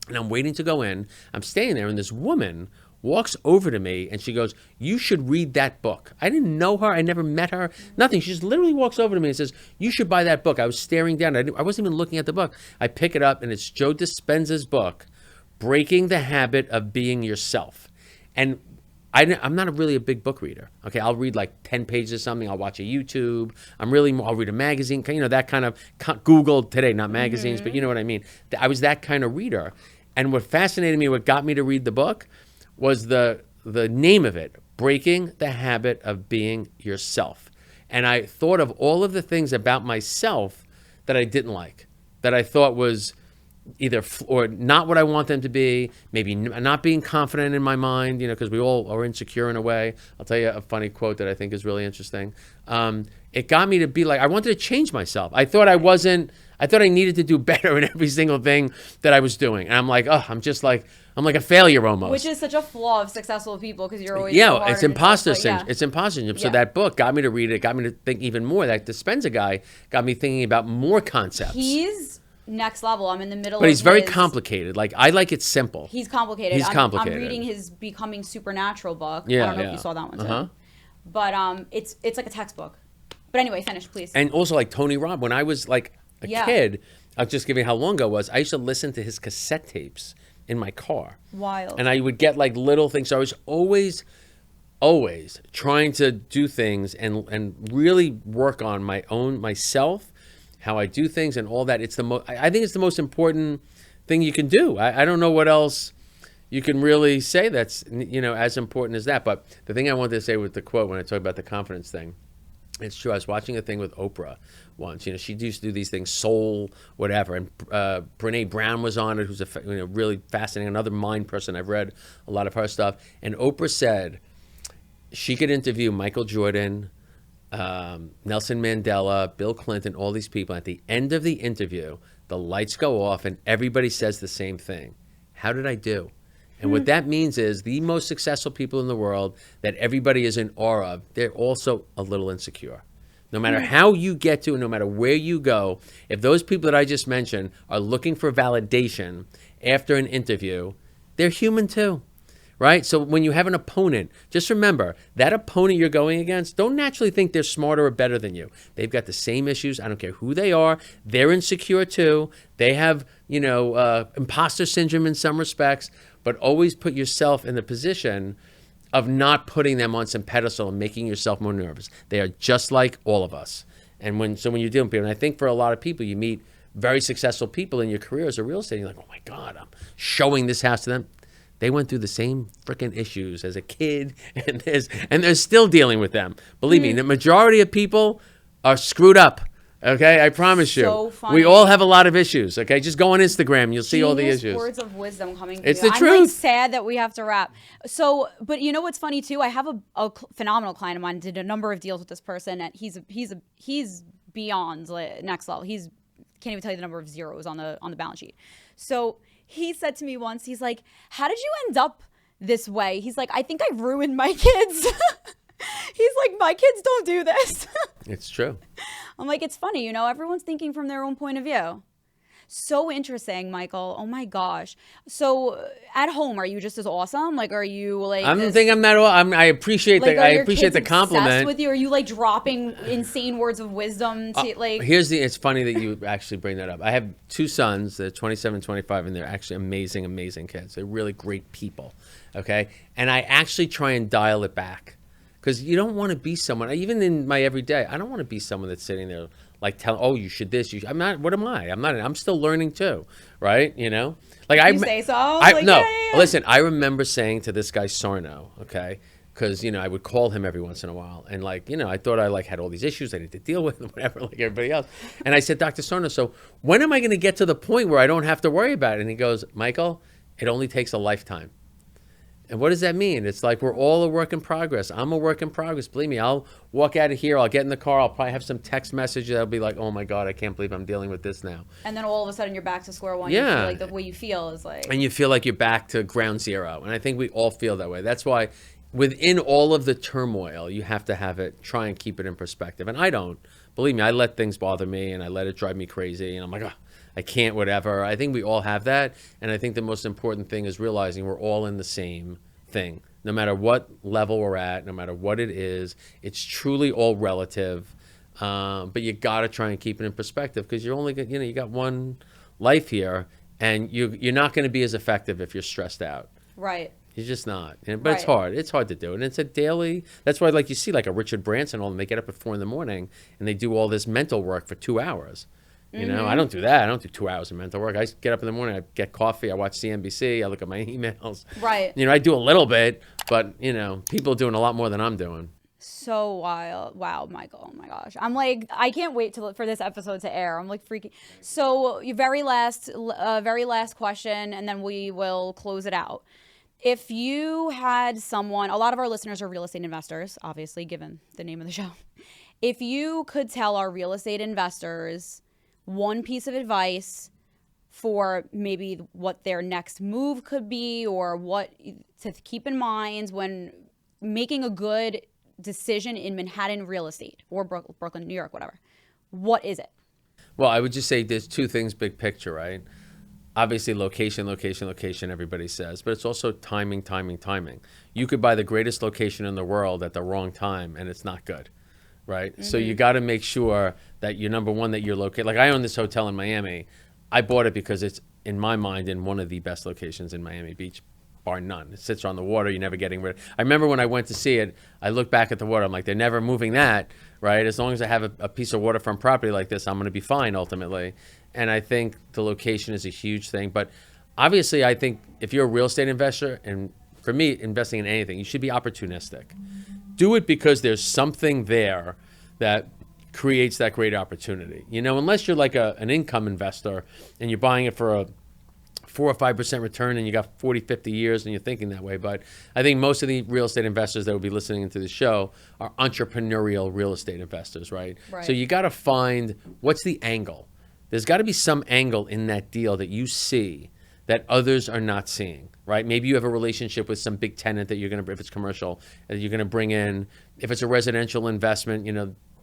And I'm waiting to go in. I'm staying there, and this woman walks over to me and she goes, "You should read that book." I didn't know her. I never met her. Nothing. She just literally walks over to me and says, "You should buy that book." I was staring down. I wasn't even looking at the book. I pick it up and it's Joe Dispenza's book, Breaking the Habit of Being Yourself. And I'm not really a big book reader. Okay, I'll read like 10 pages of something. I'll watch a YouTube. I'll read a magazine. That kind of Google today, not magazines, but you know what I mean. I was that kind of reader. And what fascinated me, what got me to read the book, was the name of it, Breaking the Habit of Being Yourself. And I thought of all of the things about myself that I didn't like, that I thought was either or not what I want them to be, maybe not being confident in my mind, because we all are insecure in a way. I'll tell you a funny quote that I think is really interesting. It got me to be like, I wanted to change myself. I thought I needed to do better in every single thing that I was doing. And I'm like, I'm like a failure almost. Which is such a flaw of successful people because you're always it's imposter syndrome. It's imposter syndrome. So that book got me to read it, got me to think even more. That Dispenza guy got me thinking about more concepts. He's next level. I'm in the middle. But he's very complicated. Like I like it simple. He's complicated. I'm reading his Becoming Supernatural book. Yeah, I don't know if you saw that one too. But it's like a textbook. But anyway, finish, please. And also like Tony Robbins. When I was like a kid, I'll just give you how long ago it was. I used to listen to his cassette tapes in my car. Wild. And I would get like little things. So I was always trying to do things and really work on myself, how I do things and all that. I think it's the most important thing you can do. I don't know what else you can really say that's, as important as that. But the thing I wanted to say with the quote when I talk about the confidence thing, it's true. I was watching a thing with Oprah once. She used to do these things, soul, whatever. And Brene Brown was on it, who's a really fascinating, another mind person. I've read a lot of her stuff. And Oprah said she could interview Michael Jordan, Nelson Mandela, Bill Clinton, all these people. At the end of the interview, the lights go off and everybody says the same thing. How did I do? And what that means is the most successful people in the world that everybody is in awe of, they're also a little insecure. No matter how you get to, and no matter where you go, if those people that I just mentioned are looking for validation after an interview, they're human too, right? So when you have an opponent, just remember that opponent you're going against, don't naturally think they're smarter or better than you. They've got the same issues. I don't care who they are. They're insecure too. They have, imposter syndrome in some respects. But always put yourself in the position of not putting them on some pedestal and making yourself more nervous. They are just like all of us. And when you're dealing with people, and I think for a lot of people, you meet very successful people in your career as a real estate, and you're like, oh my God, I'm showing this house to them. They went through the same freaking issues as a kid, and they're still dealing with them. Believe me, the majority of people are screwed up. Okay, I promise you. So funny. We all have a lot of issues. Okay, just go on Instagram, you'll see all the issues. Words of wisdom coming from It's you. the I'm truth. like sad that we have to wrap. So, but you know what's funny too? I have a phenomenal client of mine. Did a number of deals with this person, and he's beyond like, next level. Can't even tell you the number of zeros on the balance sheet. So he said to me once, he's like, "How did you end up this way?" He's like, "I think I ruined my kids." He's like, "My kids don't do this." It's true. I'm like, it's funny, everyone's thinking from their own point of view. So interesting, Michael. Oh my gosh. So at home, are you just as awesome? Like, are you like? I'm not. I appreciate like, I appreciate the compliment. With you, are you like dropping insane words of wisdom? It's funny that you actually bring that up. I have two sons. They're 27, 25, and they're actually amazing kids. They're really great people. Okay, and I actually try and dial it back. Because you don't want to be someone, even in my everyday, I don't want to be someone that's sitting there like telling, oh, you should this, I'm not, what am I? I'm still learning too, right? Like you say so? No, listen, I remember saying to this guy Sarno, okay, because, I would call him every once in a while. And I thought I had all these issues I need to deal with and whatever, like everybody else. And I said, Dr. Sarno, so when am I going to get to the point where I don't have to worry about it? And he goes, Michael, it only takes a lifetime. And what does that mean? It's like we're all a work in progress. I'm a work in progress. Believe me, I'll walk out of here. I'll get in the car. I'll probably have some text message that'll be like, oh, my God, I can't believe I'm dealing with this now. And then all of a sudden you're back to square one. Yeah. You feel like the way you feel is like. And you feel like you're back to ground zero. And I think we all feel that way. That's why within all of the turmoil, you have to try and keep it in perspective. And I don't. Believe me, I let things bother me and I let it drive me crazy. And I'm like, oh, I can't, whatever. I think we all have that. And I think the most important thing is realizing we're all in the same thing, no matter what level we're at, no matter what it is. It's truly all relative. But you got to try and keep it in perspective, because you're only, you got one life here, and you're not going to be as effective if you're stressed out. Right. You're just not. But it's hard. It's hard to do. And it's a daily, that's why, like, you see like a Richard Branson, all them, they get up at 4 a.m. and they do all this mental work for 2 hours. You know, I don't do that. I don't do 2 hours of mental work. I get up in the morning, I get coffee, I watch CNBC, I look at my emails. Right. I do a little bit, but, people are doing a lot more than I'm doing. So wild. Wow, Michael. Oh my gosh. I'm like, I can't wait for this episode to air. I'm like freaking. So your very last question, and then we will close it out. If you had someone, a lot of our listeners are real estate investors, obviously, given the name of the show. If you could tell our real estate investors one piece of advice for maybe what their next move could be, or what to keep in mind when making a good decision in Manhattan real estate, or Brooklyn, New York, whatever, what is it? Well, I would just say there's two things, big picture, right? Obviously, location, everybody says, but it's also timing. You could buy the greatest location in the world at the wrong time, and it's not good, right? Mm-hmm. So you got to make sure that you're, number one, that you're located. Like, I own this hotel in Miami. I bought it because it's, in my mind, in one of the best locations in Miami Beach, bar none. It sits on the water. You're never getting rid of it. I remember when I went to see it, I looked back at the water. I'm like, they're never moving that, right? As long as I have a piece of waterfront property like this, I'm going to be fine ultimately. And I think the location is a huge thing. But obviously, I think if you're a real estate investor, and for me, investing in anything, you should be opportunistic. Do it because there's something there that creates that great opportunity. Unless you're like an income investor and you're buying it for a 4 or 5% return and you got 40, 50 years and you're thinking that way. But I think most of the real estate investors that will be listening to the show are entrepreneurial real estate investors, right? So you got to find, what's the angle? There's got to be some angle in that deal that you see that others are not seeing, right? Maybe you have a relationship with some big tenant that you're going to, if it's commercial, that you're going to bring in. If it's a residential investment,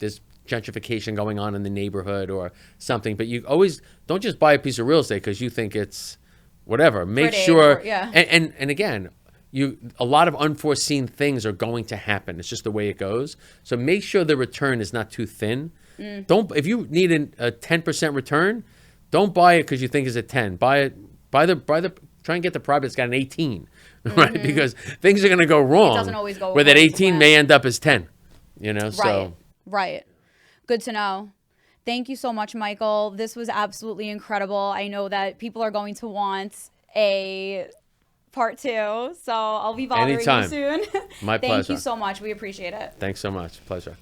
there's gentrification going on in the neighborhood or something. But you always don't just buy a piece of real estate because you think it's whatever. Make pretty, sure, yeah. And again, a lot of unforeseen things are going to happen. It's just the way it goes. So make sure the return is not too thin. If you need a 10% return, don't buy it because you think it's a 10. Buy the try and get the property that's got an 18, right? Because things are going to go wrong. It doesn't always go where that 18 may end up as 10. Right. Good to know. Thank you so much, Michael. This was absolutely incredible. I know that people are going to want a part 2, so I'll be bothering you soon. My pleasure. Thank you so much. We appreciate it. Thanks so much. Pleasure.